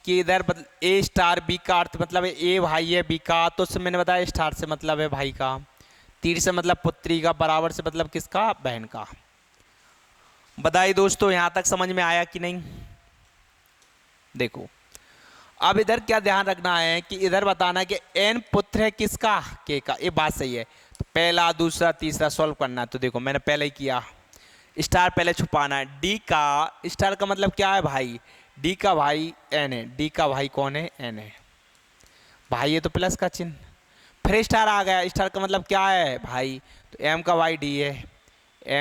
कि इधर ए स्टार बी का अर्थ मतलब है ए भाई है बी का, तो उससे मैंने बताया स्टार से मतलब है भाई का, तीर से मतलब पुत्री का, बराबर से मतलब किसका? बहन का। बताइए दोस्तों यहां तक समझ में आया कि नहीं? देखो अब इधर क्या ध्यान रखना है कि इधर बताना है कि n पुत्र है किसका, k का। ये बात सही है। तो पहला दूसरा तीसरा सॉल्व करना है। तो देखो मैंने पहले ही किया, स्टार पहले छुपाना है। d का स्टार का मतलब क्या है भाई, d का भाई n है, d का भाई कौन है, n है भाई, ये तो प्लस का चिन्ह। फिर स्टार आ गया, स्टार का मतलब क्या है भाई, तो m का भाई d है,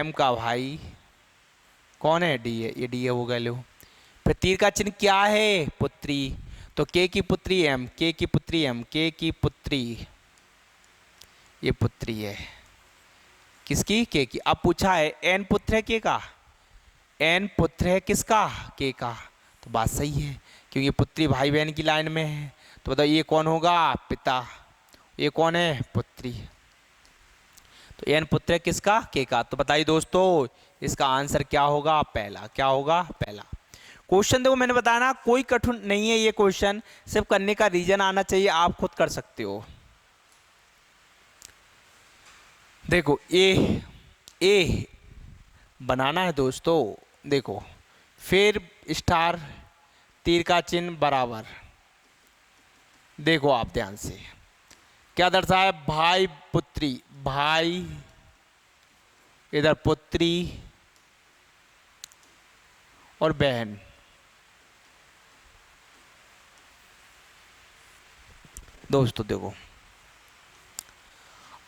m का भाई कौन है, d है, ये d है हो गया। लो फिर तीर का चिन्ह क्या है, पुत्री, तो k की पुत्री m, k की पुत्री m, k की पुत्री, ये पुत्री है किसकी, k की। अब पूछा है n पुत्र है k का, n पुत्र है किसका, k का। तो बात सही है क्योंकि ये पुत्री भाई बहन की लाइन में है। तो बताओ ये कौन होगा, पिता, ये कौन है, पुत्री। तो n पुत्र है किसका, k का। तो बताइए दोस्तों इसका आंसर क्या होगा, पहला। क्या होगा, पहला। क्वेश्चन देखो मैंने बताया ना कोई कठिन नहीं है ये क्वेश्चन, सिर्फ करने का रीजन आना चाहिए, आप खुद कर सकते हो। देखो ए बनाना है दोस्तों, देखो फिर स्टार तीर का चिन्ह बराबर। देखो आप ध्यान से क्या दर्शाया, भाई पुत्री, भाई इधर पुत्री और बहन। दोस्तों देखो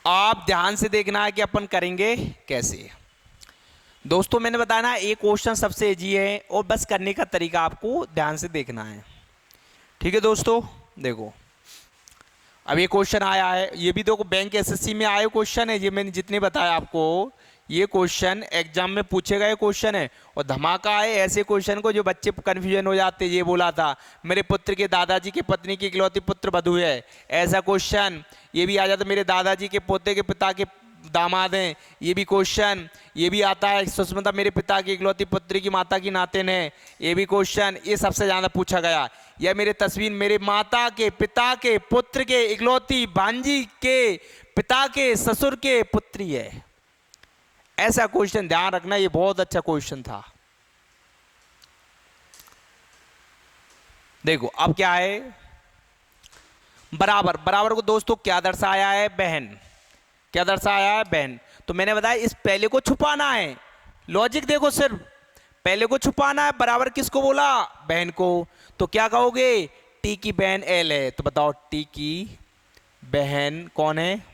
आप ध्यान से देखना है कि अपन करेंगे कैसे। दोस्तों मैंने बताया ना ये क्वेश्चन सबसे इजी है और बस करने का तरीका आपको ध्यान से देखना है, ठीक है दोस्तों। देखो अब ये क्वेश्चन आया है, ये भी देखो बैंक एसएससी में आए क्वेश्चन है, ये मैंने जितने बताया आपको ये क्वेश्चन एग्जाम में पूछे गए क्वेश्चन है। और धमाका है ऐसे क्वेश्चन को जो बच्चे कंफ्यूजन हो जाते, ये बोला था मेरे पुत्र के दादाजी की पत्नी की इकलौती पुत्र वधू है, ऐसा क्वेश्चन ये भी आ जाता, मेरे दादाजी के पोते के पिता के दामाद हैं, ये भी क्वेश्चन ये भी आता है। सुष्मिता मेरे पिता की इकलौती पुत्री की माता की नातिन है, ये भी क्वेश्चन, ये सबसे ज़्यादा पूछा गया। यह मेरे तस्वीर मेरे माता के पिता के पुत्र के इकलौती भांजी के पिता के ससुर के पुत्री है, ऐसा क्वेश्चन ध्यान रखना, ये बहुत अच्छा क्वेश्चन था। देखो अब क्या है, बराबर, बराबर को दोस्तों क्या दर्शाया है, बहन, क्या दर्शाया है, बहन। तो मैंने बताया इस पहले को छुपाना है, लॉजिक देखो सिर्फ पहले को छुपाना है, बराबर किसको बोला, बहन को। तो क्या कहोगे, टी की बहन एल है, तो बताओ टी की बहन कौन है,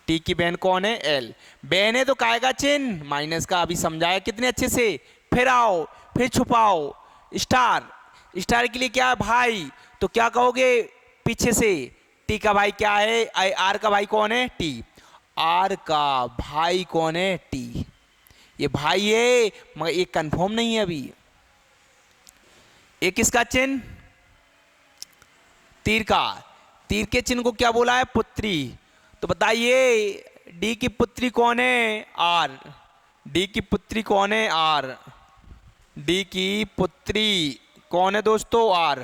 टी की बहन कौन है, एल। बहन है तो काय का चिन्ह, माइनस का, अभी समझाया कितने अच्छे से। फिर आओ फिर छुपाओ, स्टार, स्टार के लिए क्या है, भाई, तो क्या कहोगे पीछे से, टी का भाई क्या है, आर का भाई कौन है, टी, आर का भाई कौन है, टी, ये भाई है मगर ये कंफर्म नहीं है अभी। ये किसका चिन्ह, तीर का, तीर के चिन्ह को क्या बोला है, पुत्री। तो बताइए डी की पुत्री कौन है, आर, डी की पुत्री कौन है, आर, डी की पुत्री कौन है दोस्तों, आर,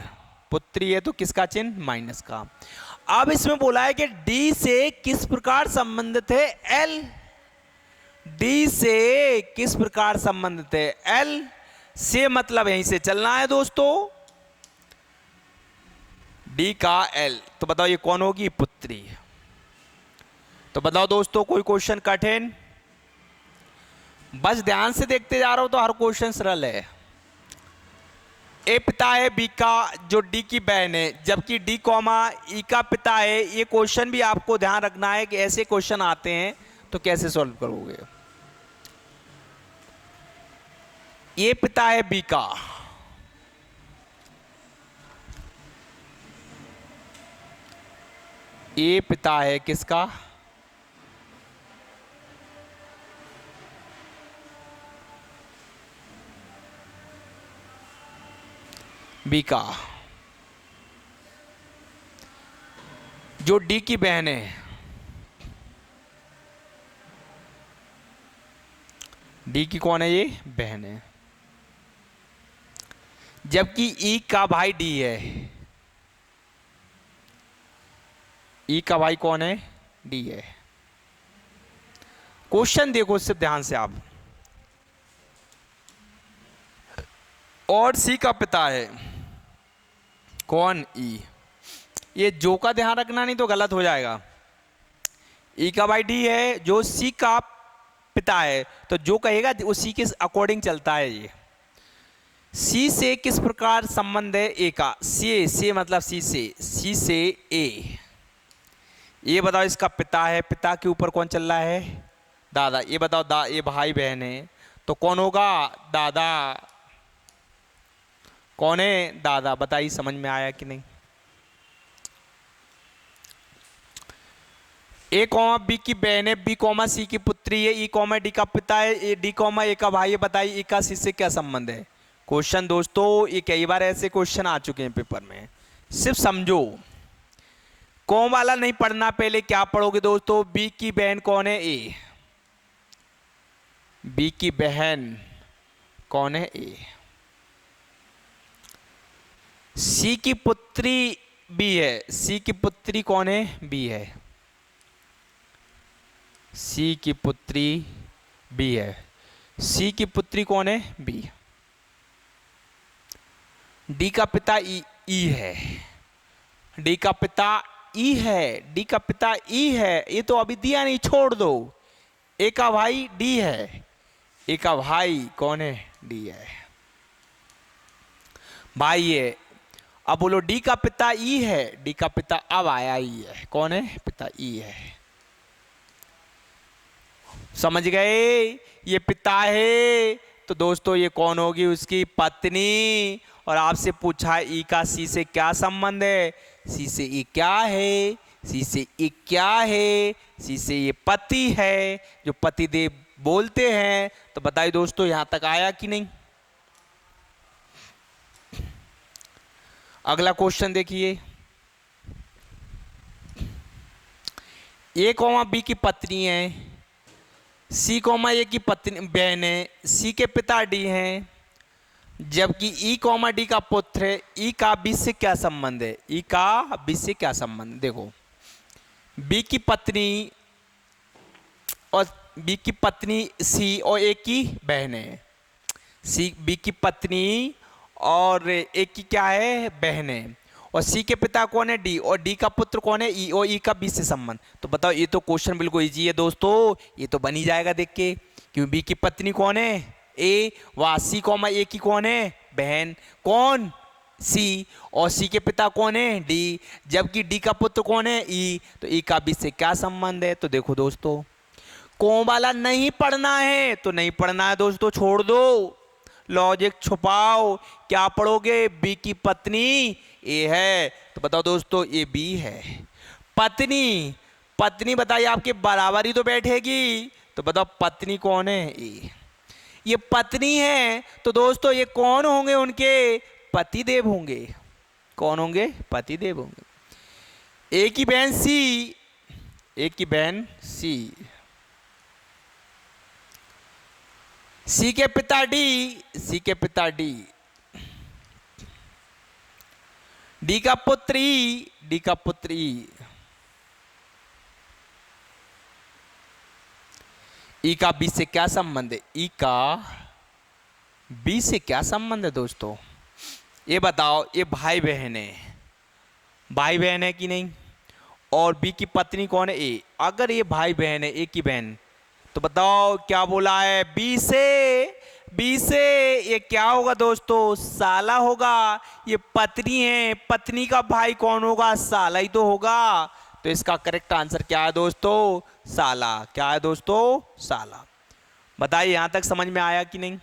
पुत्री है तो किसका चिन्ह, माइनस का। अब इसमें बोला है कि डी से किस प्रकार संबंधित है, एल, डी से किस प्रकार संबंधित है, एल से, मतलब यहीं से चलना है दोस्तों, डी का एल। तो बताओ ये कौन होगी, पुत्री। तो बताओ दोस्तों कोई क्वेश्चन कठिन, बस ध्यान से देखते जा रहा हो तो हर क्वेश्चन सरल है। ए पिता है बी का जो डी की बहन है, जबकि डी कॉमा ई का पिता है। ये क्वेश्चन भी आपको ध्यान रखना है कि ऐसे क्वेश्चन आते हैं तो कैसे सॉल्व करोगे। ये पिता है बी का, ये पिता है किसका, बी का, जो डी की बहन है, डी की कौन है, ये बहन है, जबकि ई का भाई डी है, ई का भाई कौन है, डी है। क्वेश्चन देखो सिर्फ ध्यान से आप, और सी का पिता है कौन? ई। ये जो का ध्यान रखना नहीं तो गलत हो जाएगा। ई का भाई डी है, जो सी का पिता है, तो जो कहेगा उसी के अकॉर्डिंग चलता है। ये सी से किस प्रकार संबंध है ए का? से मतलब सी से ए। ये बताओ इसका पिता है, पिता के ऊपर कौन चल रहा है? दादा। ये बताओ ये भाई बहन है तो कौन होगा? दादा। कौन है? दादा। बताइए समझ में आया कि नहीं? ए कॉमा बी की बहन है, बी कॉमा सी की पुत्री है, ई कॉमा डी का पिता है, ए डी कॉमा ए का भाई है। बताइए ए का सी से क्या संबंध है? क्वेश्चन दोस्तों ये कई बार ऐसे क्वेश्चन आ चुके हैं पेपर में, सिर्फ समझो। कॉम वाला नहीं पढ़ना, पहले क्या पढ़ोगे दोस्तों? बी की बहन कौन है? ए। बी की बहन कौन है? ए। सी की पुत्री बी है, सी की पुत्री कौन है? बी है। सी की पुत्री बी है। सी की पुत्री कौन है? बी। डी का पिता ई है। डी का पिता ई है। डी का पिता ई है। ये तो अभी दिया नहीं, छोड़ दो। ए का भाई डी है। ए का भाई कौन है? डी है। भाई है। अब बोलो डी का पिता ई है। डी का पिता अब आया ई है। कौन है? पिता ई है। समझ गए? ये पिता है तो दोस्तों ये कौन होगी? उसकी पत्नी। और आपसे पूछा ई का सी से क्या संबंध है? सी से ई क्या है? सी से ई क्या है? सी से ये पति है, जो पति देव बोलते हैं। तो बताइए दोस्तों यहां तक आया कि नहीं? अगला क्वेश्चन देखिए। ए कॉमा बी की पत्नी है, सी कॉमा ए की पत्नी बहन है, सी के पिता डी हैं, जबकि ई कॉमा डी का पुत्र है। ई का बी से क्या संबंध है? ई का बी से क्या संबंध? देखो बी की पत्नी और बी की पत्नी सी और ए की बहन है। सी बी की पत्नी और ए की क्या है? बहन है। और सी के पिता कौन है? डी। और डी का पुत्र कौन है? ई। और ई का बी से संबंध। तो बताओ ये तो क्वेश्चन बिल्कुल इजी है दोस्तों, ये तो बन ही जाएगा देख के। क्यों? बी की पत्नी कौन है? ए। व सी कॉमा ए की कौन है? बहन। कौन? सी। और सी के पिता कौन है? डी। जबकि डी का पुत्र कौन है? ई। तो ई का बी से क्या संबंध है? तो देखो दोस्तों कॉम वाला नहीं पढ़ना है तो नहीं पढ़ना है दोस्तों, छोड़ दो। लॉजिक छुपाओ। क्या पढ़ोगे? बी की पत्नी ए है तो बताओ दोस्तों ये बी है। पत्नी, पत्नी बताइए आपके बराबर ही तो बैठेगी, तो बताओ पत्नी कौन है? ए। ये पत्नी है तो दोस्तों ये कौन होंगे? उनके पति देव होंगे। कौन होंगे? पति देव होंगे। ए की बहन सी, ए की बहन सी, सी के पिता डी, सी के पिता डी, डी का पुत्र ई, डी का पुत्र ई, ई का बी से क्या संबंध है? ई का बी से क्या संबंध है दोस्तों? ये बताओ। ये भाई बहन है, भाई बहन है कि नहीं? और बी की पत्नी कौन है? ए। अगर ये भाई बहन है, ए की बहन, तो बताओ क्या बोला है? बी से, बी से ये क्या होगा दोस्तों? साला होगा। ये पत्नी है, पत्नी का भाई कौन होगा? साला ही तो होगा। तो इसका करेक्ट आंसर क्या है दोस्तों? साला। क्या है दोस्तों? साला। बताइए यहां तक समझ में आया कि नहीं?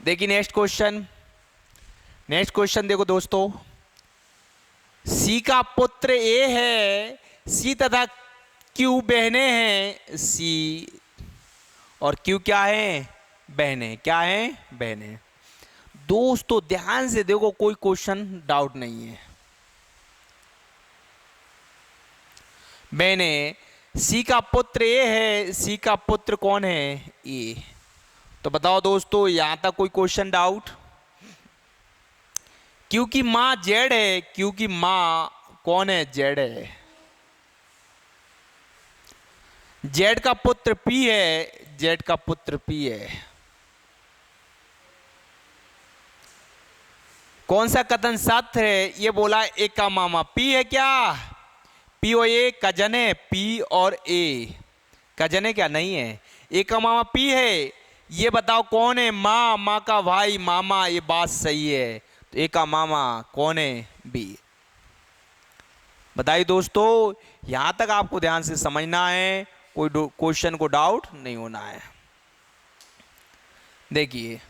देखिए नेक्स्ट क्वेश्चन। नेक्स्ट क्वेश्चन देखो दोस्तों। सी का पुत्र ए है, सी तथा क्यू बहने हैं। सी और क्यू क्या है? बहने। क्या है? बहने। दोस्तों ध्यान से देखो, कोई क्वेश्चन डाउट नहीं है। बहने, सी का पुत्र ए है, सी का पुत्र कौन है? ए। तो बताओ दोस्तों यहां तक कोई क्वेश्चन डाउट? क्यू की मां जेड है, क्यू की मां कौन है? जेड है। जेड का पुत्र पी है, जेड का पुत्र पी है। कौन सा कथन सत्य है? ये बोला ए का मामा पी है क्या? पी और ए कजन है, पी और ए कजन है क्या? नहीं है। ए का मामा पी है, ये बताओ कौन है? माँ, माँ का भाई मामा, ये बात सही है। तो ए का मामा कौन है? बी। बताइए दोस्तों, यहां तक आपको ध्यान से समझना है, कोई क्वेश्चन को डाउट नहीं होना है। देखिए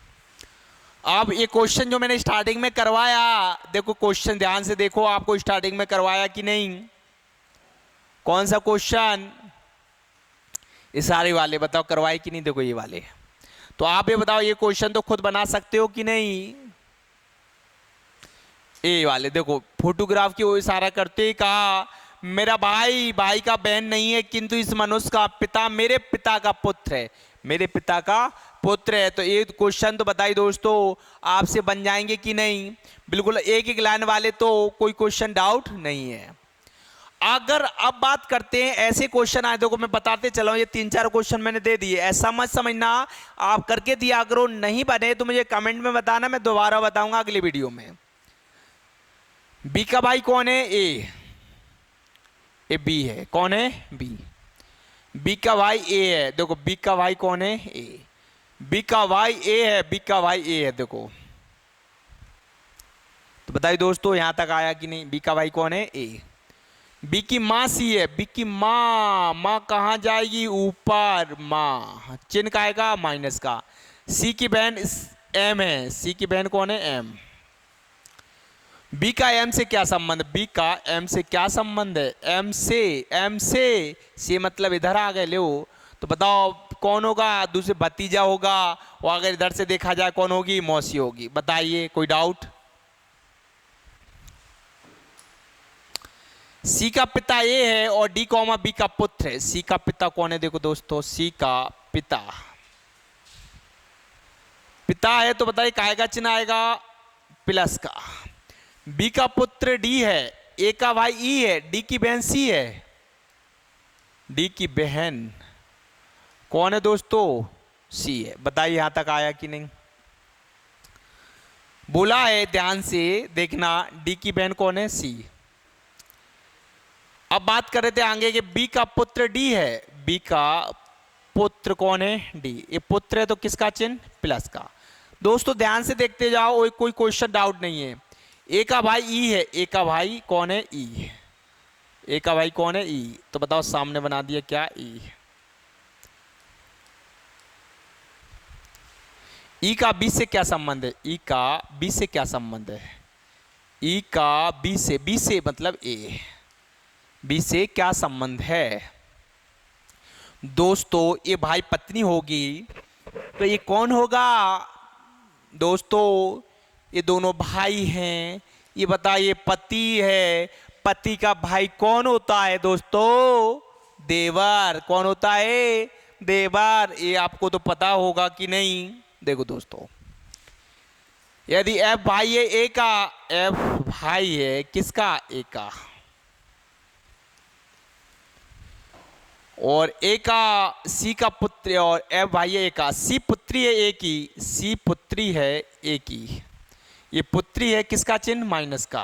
अब ये क्वेश्चन जो मैंने स्टार्टिंग में करवाया, देखो क्वेश्चन ध्यान से देखो, आपको स्टार्टिंग में करवाया कि नहीं? कौन सा क्वेश्चन? ये सारे वाले बताओ करवाए कि नहीं? देखो ये वाले। तो आप ये बताओ, ये क्वेश्चन तो खुद बना सकते हो कि नहीं? ए वाले देखो, फोटोग्राफ की ओर इशारा करते ही कहा मेरा भाई भाई का बहन नहीं है, किंतु इस मनुष्य का पिता मेरे पिता का पुत्र है, मेरे पिता का पुत्र है। तो ये क्वेश्चन तो बताइए दोस्तों आपसे बन जाएंगे कि नहीं? बिल्कुल एक एक लाइन वाले, तो कोई क्वेश्चन डाउट नहीं है। अगर अब बात करते हैं ऐसे क्वेश्चन आए, देखो मैं बताते चला हूं, ये 3-4 क्वेश्चन मैंने दे दिए, ऐसा मत समझना आप करके दिया करो, नहीं बने तो मुझे कमेंट में बताना, मैं दोबारा बताऊंगा अगली वीडियो में। बी का भाई कौन है? ए बी है। कौन है? बी। बी का भाई ए है, देखो बी का भाई कौन है? ए। बी का भाई ए है, बी का भाई ए है, देखो। तो बताइए दोस्तों यहां तक आया कि नहीं? बी का भाई कौन है? ए। बी की माँ सी है, बी की माँ, माँ कहाँ जाएगी? ऊपर, माँ चिन्ह का आएगा माइनस का। सी की बहन एम है, सी की बहन कौन है? एम। बी का एम से क्या संबंध? बी का एम से क्या संबंध है? एम से, एम से मतलब इधर आ गए लो। तो बताओ कौन होगा? दूसरे भतीजा होगा, और अगर इधर से देखा जाए कौन होगी? मौसी होगी। बताइए कोई डाउट? सी का पिता ए है और डी कॉमा बी का पुत्र है। सी का पिता कौन है? देखो दोस्तों, सी का पिता पिता है, तो बताइए काय का चिन्ह आएगा? प्लस का। बी का पुत्र डी है, ए का भाई ई है, डी की बहन सी है। डी की बहन कौन है दोस्तों? सी है। बताइए यहां तक आया कि नहीं? बोला है ध्यान से देखना, डी की बहन कौन है? सी। अब बात कर रहे थे आगे कि बी का पुत्र डी है, बी का पुत्र कौन है? डी। ये पुत्र है तो किसका चिन्ह? प्लस का। दोस्तों ध्यान से देखते जाओ, कोई क्वेश्चन डाउट नहीं है। ए का भाई ई है, ए का भाई कौन है? ई। ए का भाई कौन है? ई। तो बताओ सामने बना दिया क्या? ई। ई का बी से क्या संबंध है? ई का बी से क्या संबंध है? ई का बी से मतलब ए, बी से क्या संबंध है? दोस्तों ये भाई पत्नी होगी, तो ये कौन होगा? दोस्तों ये दोनों भाई हैं, ये बताइए पति है, पति का भाई कौन होता है दोस्तों? देवर। कौन होता है? देवर। ये आपको तो पता होगा कि नहीं? देखो दोस्तों, यदि एफ भाई है ए का, एफ भाई है किसका? ए का, और ए का सी का पुत्र, और एफ भाई है ए का, सी पुत्री है ए की, सी पुत्री है ए की, ये पुत्री है किसका चिन्ह? माइनस का।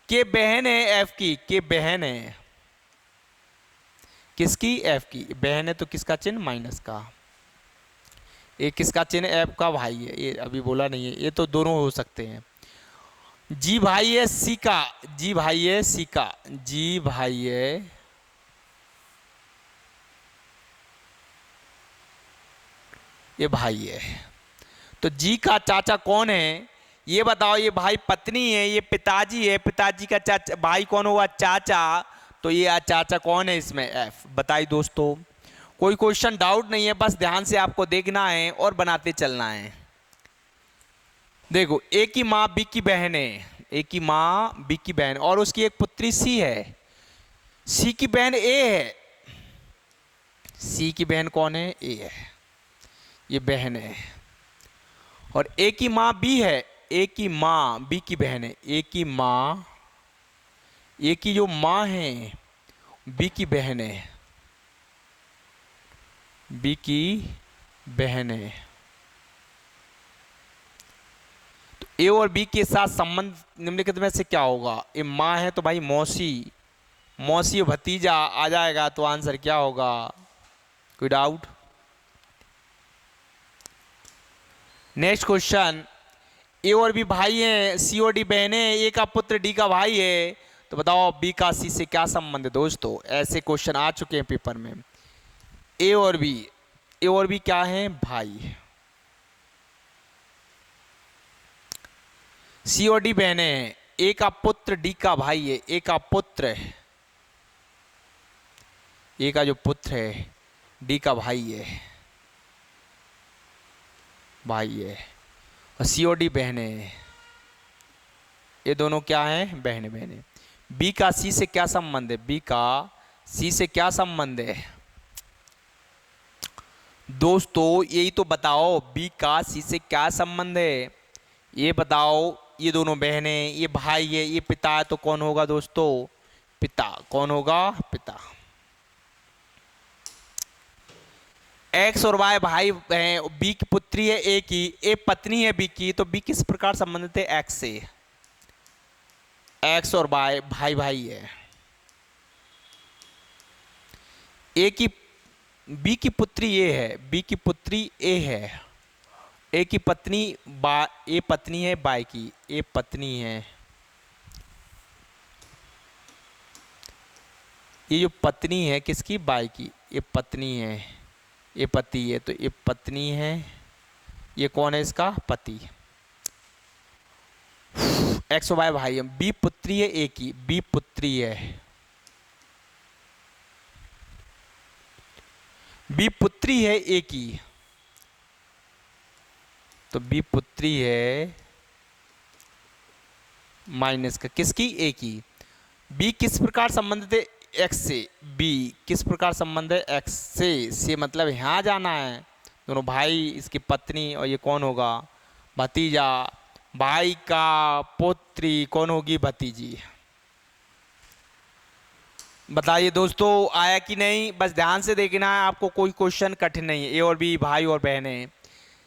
के बहन है एफ की, के बहन है किसकी? एफ की बहन है, तो किसका चिन्ह? माइनस का। ये किसका चिन्ह? एफ का भाई है, ये अभी बोला नहीं है, ये तो दोनों हो सकते हैं। जी भाई है सी का, जी भाई है सी का, जी भाई है ये भाई है, तो जी का चाचा कौन है? ये बताओ। ये भाई पत्नी है, ये पिताजी है, पिताजी का चाचा भाई कौन हुआ? चाचा। तो ये चाचा कौन है इसमें? एफ। बताइए दोस्तों, कोई क्वेश्चन डाउट नहीं है, बस ध्यान से आपको देखना है और बनाते चलना है। देखो ए की माँ बी की बहन है, ए की माँ बी की बहन, और उसकी एक पुत्री सी है, सी की बहन ए है, सी की बहन कौन है? ए है, ये बहन है। और ए की माँ बी है, ए की माँ बी की बहन है, ए की माँ, ए की जो माँ है बी की बहन है, बी की बहन है। तो ए और बी के साथ संबंध निम्नलिखित में से क्या होगा? ये माँ है तो भाई मौसी, मौसी और भतीजा आ जाएगा, तो आंसर क्या होगा? कोई डाउट? नेक्स्ट क्वेश्चन, ए और बी भाई हैं, सी और डी बहनें, ए का पुत्र डी का भाई है, तो बताओ बी का सी से क्या संबंध है? दोस्तों ऐसे क्वेश्चन आ चुके हैं पेपर में। ए और बी क्या है? भाई। सी और डी बहनें हैं, ए का पुत्र डी का भाई है, ए का पुत्र है, ए का जो पुत्र है डी का भाई है, भाई है, और सी और डी बहनें हैं, ये दोनों क्या हैं? बहने बहने। बी का सी से क्या संबंध है? बी का सी से क्या संबंध है? दोस्तों यही तो बताओ, बी का सी से क्या संबंध है, ये बताओ। ये दोनों बहनें, ये भाई है, ये पिता है, तो कौन होगा दोस्तों? पिता। कौन होगा? पिता। एक्स और वाई भाई हैं, बी की पुत्री है ए की, ए पत्नी है बी की, तो बी किस प्रकार संबंधित है? एक्स से। एक्स और वाई भाई भाई है। ए की बी की पुत्री ए है, बी की पुत्री ए है, ए की पत्नी ए पत्नी है बाई की, ए पत्नी है, ये जो पत्नी है किसकी? बाई की, ये पत्नी है, ये पति है, तो ये पत्नी है, ये कौन है? इसका पति। एक्स वाई भाई है, बी पुत्री है ए की, बी पुत्री है, बी पुत्री है ए की, तो बी पुत्री है माइनस का किसकी? ए की। बी किस प्रकार संबंधित है? एक्स से। बी किस प्रकार संबंध है? एक्स से मतलब यहां जाना है, दोनों भाई, इसकी पत्नी, और ये कौन होगा? भतीजा। भाई का पुत्री कौन होगी? भतीजी। बताइए दोस्तों आया कि नहीं? बस ध्यान से देखना है आपको, कोई क्वेश्चन कठिन नहीं है। ए और बी भाई और बहनें,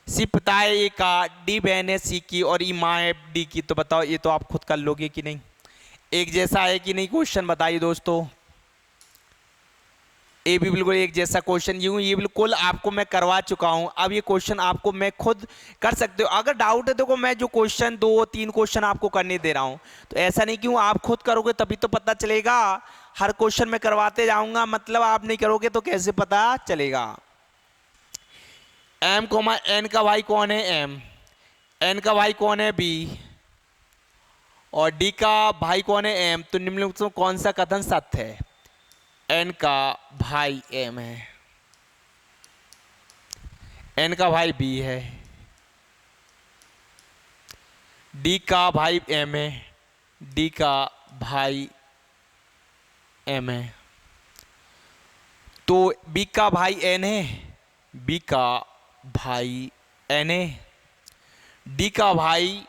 सी पिता है ए का, डी बहन है सी की, और ई माँ है डी की, तो बताओ ये तो आप खुद कर लोगे कि नहीं? एक जैसा है कि नहीं क्वेश्चन? बताइए दोस्तों। ए भी बिल्कुल एक जैसा क्वेश्चन, यूं ये बिल्कुल आपको मैं करवा चुका हूं। अब ये क्वेश्चन आपको मैं खुद कर सकते हो। अगर डाउट है देखो, मैं जो क्वेश्चन 2-3 क्वेश्चन आपको करने दे रहा हूं, तो ऐसा नहीं क्यों, आप खुद करोगे तभी तो पता चलेगा। हर क्वेश्चन में करवाते जाऊंगा, मतलब आप नहीं करोगे तो कैसे पता चलेगा? एम कोमा एन का भाई कौन है? एम। एन का भाई कौन है? बी। और डी का भाई कौन है? एम। तो निम्नलिखित में कौन सा कथन सत्य है? एन का भाई एम है, एन का भाई बी है, डी का भाई एम है, डी का भाई एम है, तो बी का भाई एन है, बी का भाई एन है, डी का भाई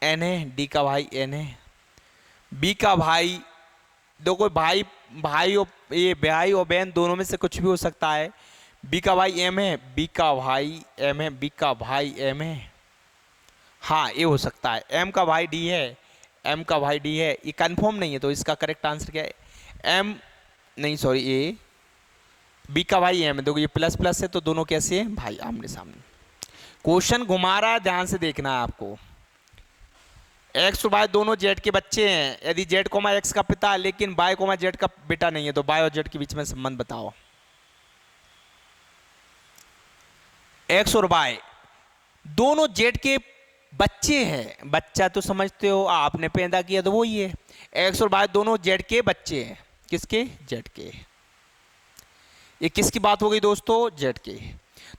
एन है, डी का भाई एन है, बी का भाई, देखो भाई और ये भाई और बहन दोनों में से कुछ भी हो सकता है। बी का भाई एम है, बी का भाई एम है, बी का भाई एम है, हाँ ये हो सकता है। एम का भाई डी है, एम का भाई डी है, ये कंफर्म नहीं है, तो इसका करेक्ट आंसर क्या है? एम नहीं सॉरी ए, बी का भाई एम है। देखो ये प्लस प्लस है, तो दोनों कैसे हैं? भाई आमने सामने। क्वेश्चन घुमा रहा है, ध्यान से देखना है आपको। एक्स और वाई दोनों जेड के बच्चे हैं, यदि जेड कोमा एक्स का पिता है लेकिन वाई कोमा जेड का बेटा नहीं है, तो वाई और जेड के बीच में संबंध बताओ। एक्स और वाई दोनों जेड के बच्चे हैं, बच्चा तो समझते हो, आपने पैदा किया तो वही है। एक्स और वाई दोनों जेड के बच्चे हैं, किसके? जेड के। ये किसकी बात हो गई दोस्तों? जेड के।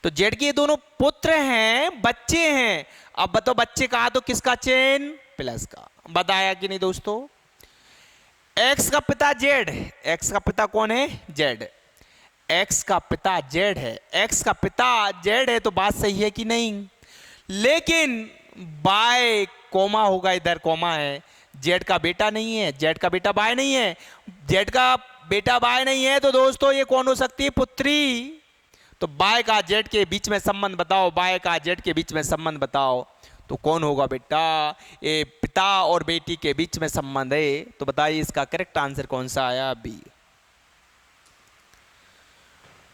तो जेड के दोनों पुत्र हैं, बच्चे हैं। अब बताओ बच्चे कहा तो किसका चेन? प्लस का। बताया कि नहीं दोस्तों? एक्स का पिता जेड, एक्स का पिता कौन है? जेड। एक्स का पिता जेड है, एक्स का पिता जेड है, तो बात सही है कि नहीं? लेकिन बाय कोमा होगा, इधर कोमा है, जेड का बेटा नहीं है, जेड का बेटा बाय नहीं है, जेड का बेटा बाय नहीं है, तो दोस्तों ये कौन हो सकती है? पुत्री। तो बाय का जेड के बीच में संबंध बताओ, बाय का जेड के बीच में संबंध बताओ। तो कौन होगा बेटा? ये पिता और बेटी के बीच में संबंध है। तो बताइए इसका करेक्ट आंसर कौन सा आया? बी।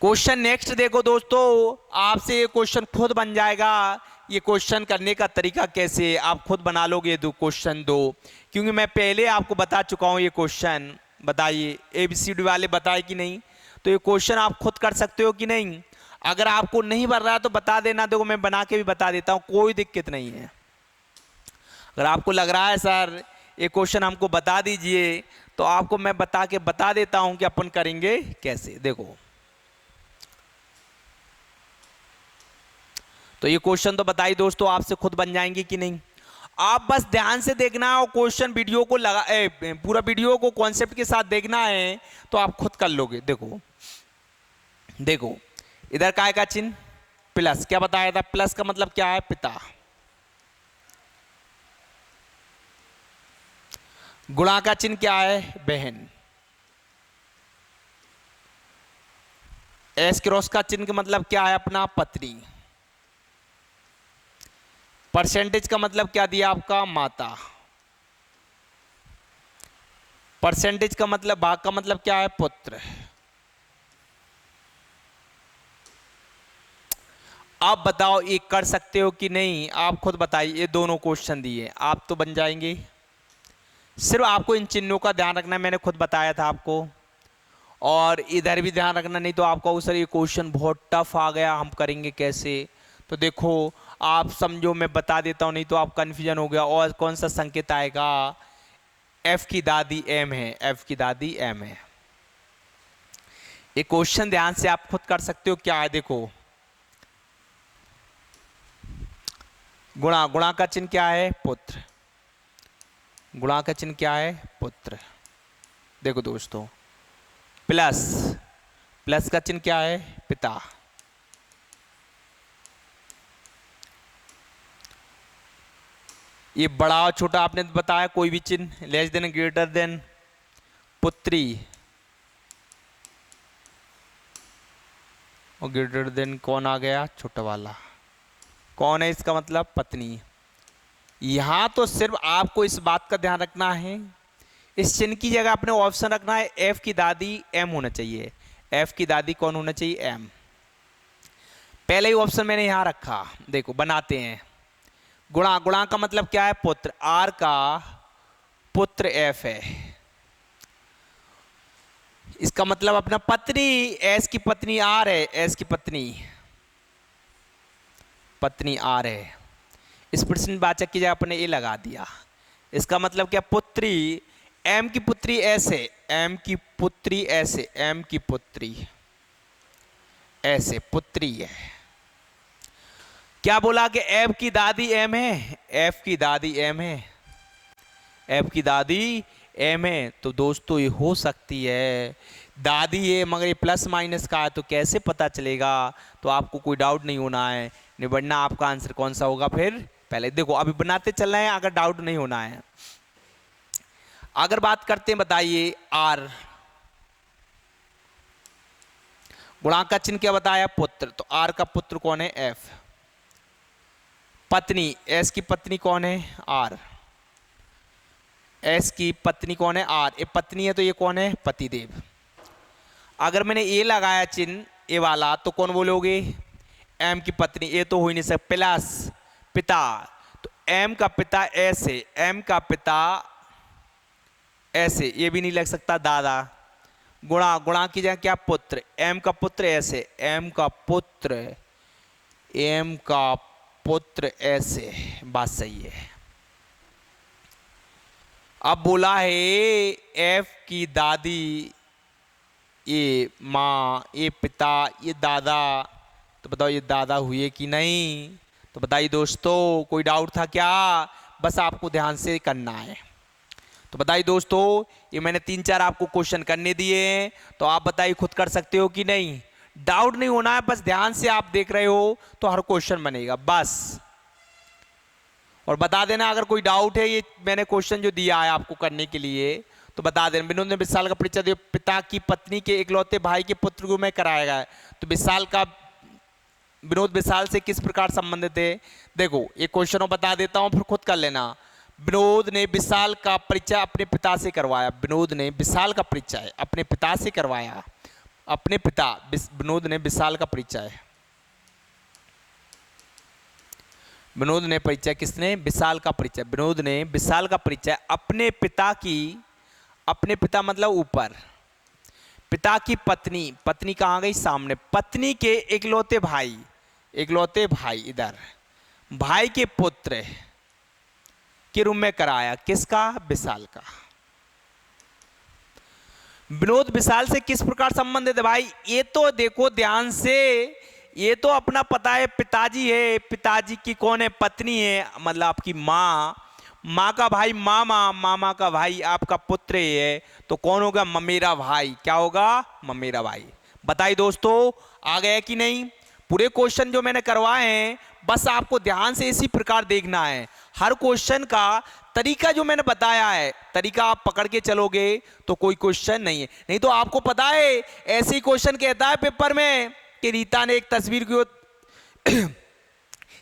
क्वेश्चन नेक्स्ट देखो दोस्तों, आपसे ये क्वेश्चन खुद बन जाएगा। ये क्वेश्चन करने का तरीका कैसे है, आप खुद बना लोगे दो क्वेश्चन दो, क्योंकि मैं पहले आपको बता चुका हूं ये क्वेश्चन। बताइए ABCD वाले बताए कि नहीं? तो ये क्वेश्चन आप खुद कर सकते हो कि नहीं? अगर आपको नहीं बन रहा है तो बता देना, देखो मैं बना के भी बता देता हूं, कोई दिक्कत नहीं है। अगर आपको लग रहा है सर ये क्वेश्चन हमको बता दीजिए, तो आपको मैं बता देता हूं कि अपन करेंगे कैसे। देखो तो ये क्वेश्चन तो बताइए दोस्तों आपसे खुद बन जाएंगे कि नहीं? आप बस ध्यान से देखना और क्वेश्चन वीडियो को पूरा वीडियो को कॉन्सेप्ट के साथ देखना है, तो आप खुद कर लोगे। देखो देखो इधर काय का चिन्ह प्लस, क्या बताया था? प्लस का मतलब क्या है? पिता। गुणा का चिन्ह क्या है? बहन। एस क्रॉस का चिन्ह का मतलब क्या है? अपना पत्नी। परसेंटेज का मतलब क्या दिया आपका? माता। परसेंटेज का मतलब, भाग का मतलब क्या है? पुत्र। आप बताओ ये कर सकते हो कि नहीं? आप खुद बताइए। ये दोनों क्वेश्चन दिए, आप तो बन जाएंगे। सिर्फ आपको इन चिन्हों का ध्यान रखना है, मैंने खुद बताया था आपको। और इधर भी ध्यान रखना, नहीं तो आपका सर ये क्वेश्चन बहुत टफ आ गया, हम करेंगे कैसे? तो देखो आप समझो, मैं बता देता हूँ, नहीं तो आप कन्फ्यूजन हो गया। और कौन सा संकेत आएगा? एफ की दादी एम है, एफ की दादी एम है। ये क्वेश्चन ध्यान से आप खुद कर सकते हो। क्या है? देखो गुणा, गुणा का चिन्ह क्या है? पुत्र। गुणा का चिन्ह क्या है? पुत्र। देखो दोस्तों प्लस, प्लस का चिन्ह क्या है? पिता। ये बड़ा और छोटा आपने बताया, कोई भी चिन्ह, लेस देन ग्रेटर देन, पुत्री और ग्रेटर देन कौन आ गया? छोटा वाला। कौन है इसका मतलब? पत्नी। यहां तो सिर्फ आपको इस बात का ध्यान रखना है, इस चिन्ह की जगह अपने ऑप्शन रखना है एफ की दादी एम होना चाहिए। एफ की दादी कौन होना चाहिए? एम। पहले ही ऑप्शन मैंने यहां रखा। देखो बनाते हैं। गुणा, गुणा का मतलब क्या है? पुत्र। आर का पुत्र एफ है, इसका मतलब अपना पत्नी। एस की पत्नी आर है, एस की पत्नी, पत्नी आर है। इस प्रश्नवाचक की जगह अपने ए लगा दिया। इसका मतलब क्या? पुत्री। एम की पुत्री ऐसे, एम की पुत्री ऐसे, एम की पुत्री ऐसे, पुत्री है। क्या बोला कि एफ की दादी एम है? एफ की दादी एम है, एफ की दादी एम है। तो दोस्तों ये हो सकती है दादी है, मगर ये प्लस माइनस का है, तो कैसे पता चलेगा? तो आपको कोई डाउट नहीं होना है, निबड़ना आपका आंसर कौन सा होगा? फिर पहले देखो अभी बनाते चल रहे हैं, अगर डाउट नहीं होना है। अगर बात करते हैं, बताइए आर, गुणा का चिन्ह क्या बताया? पुत्र। तो आर का पुत्र कौन है? एफ। पत्नी, एस की पत्नी कौन है? आर। एस की पत्नी कौन है? आर। ये पत्नी है तो ये कौन है? पतिदेव। अगर मैंने ए लगाया चिन्ह, ए वाला, तो कौन बोलोगे? एम की पत्नी। ए तो हो ही नहीं सकता। प्लस पिता, तो एम का पिता ऐसे, एम का पिता ऐसे, ये भी नहीं लग सकता। दादा। गुणा, गुणा की जगह क्या? पुत्र। एम का पुत्र ऐसे, एम का पुत्र, एम का पुत्र ऐसे, बात सही है। अब बोला है एफ की दादी, ये माँ, ये पिता, ये दादा, तो बताओ ये दादा हुए कि नहीं? तो बताइए दोस्तों, कोई डाउट था क्या? बस आपको ध्यान से करना है। तो बताइए दोस्तों, ये मैंने 3-4 आपको क्वेश्चन करने दिए हैं, तो आप बताइए खुद कर सकते हो कि नहीं? डाउट नहीं होना है, बस ध्यान से आप देख रहे हो तो हर क्वेश्चन बनेगा बस। और बता देना अगर कोई डाउट है, ये मैंने क्वेश्चन जो दिया है आपको करने के लिए, तो बता देना। विनोद ने विशाल का परिचय दिया, पिता की पत्नी के इकलौते भाई के पुत्र को मैं कराया गया, तो विशाल का विनोद विशाल से किस प्रकार संबंधित है? देखो एक क्वेश्चन बता देता हूं, फिर खुद कर लेना। विनोद ने विशाल का परिचय अपने पिता से करवाया। विनोद ने विशाल का परिचय अपने पिता से करवाया। अपने पिता विनोद ने विशाल का परिचय, विनोद ने परिचय, किसने? विशाल का परिचय। विनोद ने विशाल का परिचय अपने पिता की, अपने पिता मतलब ऊपर, पिता की पत्नी, पत्नी कहाँ गई? सामने। पत्नी के इकलौते भाई, इकलौते भाई इधर, भाई के पुत्र के रूम में कराया। किसका? विशाल का। विनोद विशाल से किस प्रकार संबंधित है भाई? ये तो देखो ध्यान से, ये तो अपना पता है, पिताजी है, पिताजी की कौन है? पत्नी है, मतलब आपकी माँ, माँ का भाई मामा, मामा का भाई आपका पुत्र है, तो कौन होगा? ममेरा भाई। क्या होगा? ममेरा भाई। बताइए दोस्तों, आ गया कि नहीं? पूरे क्वेश्चन जो मैंने करवाए हैं बस आपको ध्यान से इसी प्रकार देखना है। हर क्वेश्चन का तरीका जो मैंने बताया है, तरीका आप पकड़ के चलोगे तो कोई क्वेश्चन नहीं है। नहीं तो आपको पता है ऐसे ही क्वेश्चन कहता है पेपर में कि रीता ने एक तस्वीर को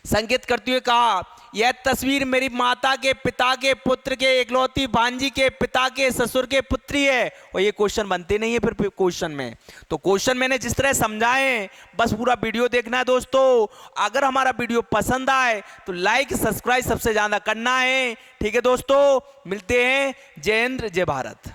संकेत करते हुए कहा, यह तस्वीर मेरी माता के पिता के पुत्र के इकलौती भांजी के पिता के ससुर के पुत्री है। और ये क्वेश्चन बनते नहीं है फिर क्वेश्चन में। तो क्वेश्चन मैंने जिस तरह समझाए, बस पूरा वीडियो देखना है दोस्तों। अगर हमारा वीडियो पसंद आए तो लाइक सब्सक्राइब सबसे ज्यादा करना है। ठीक है दोस्तों, मिलते हैं। जय हिंद, जय भारत।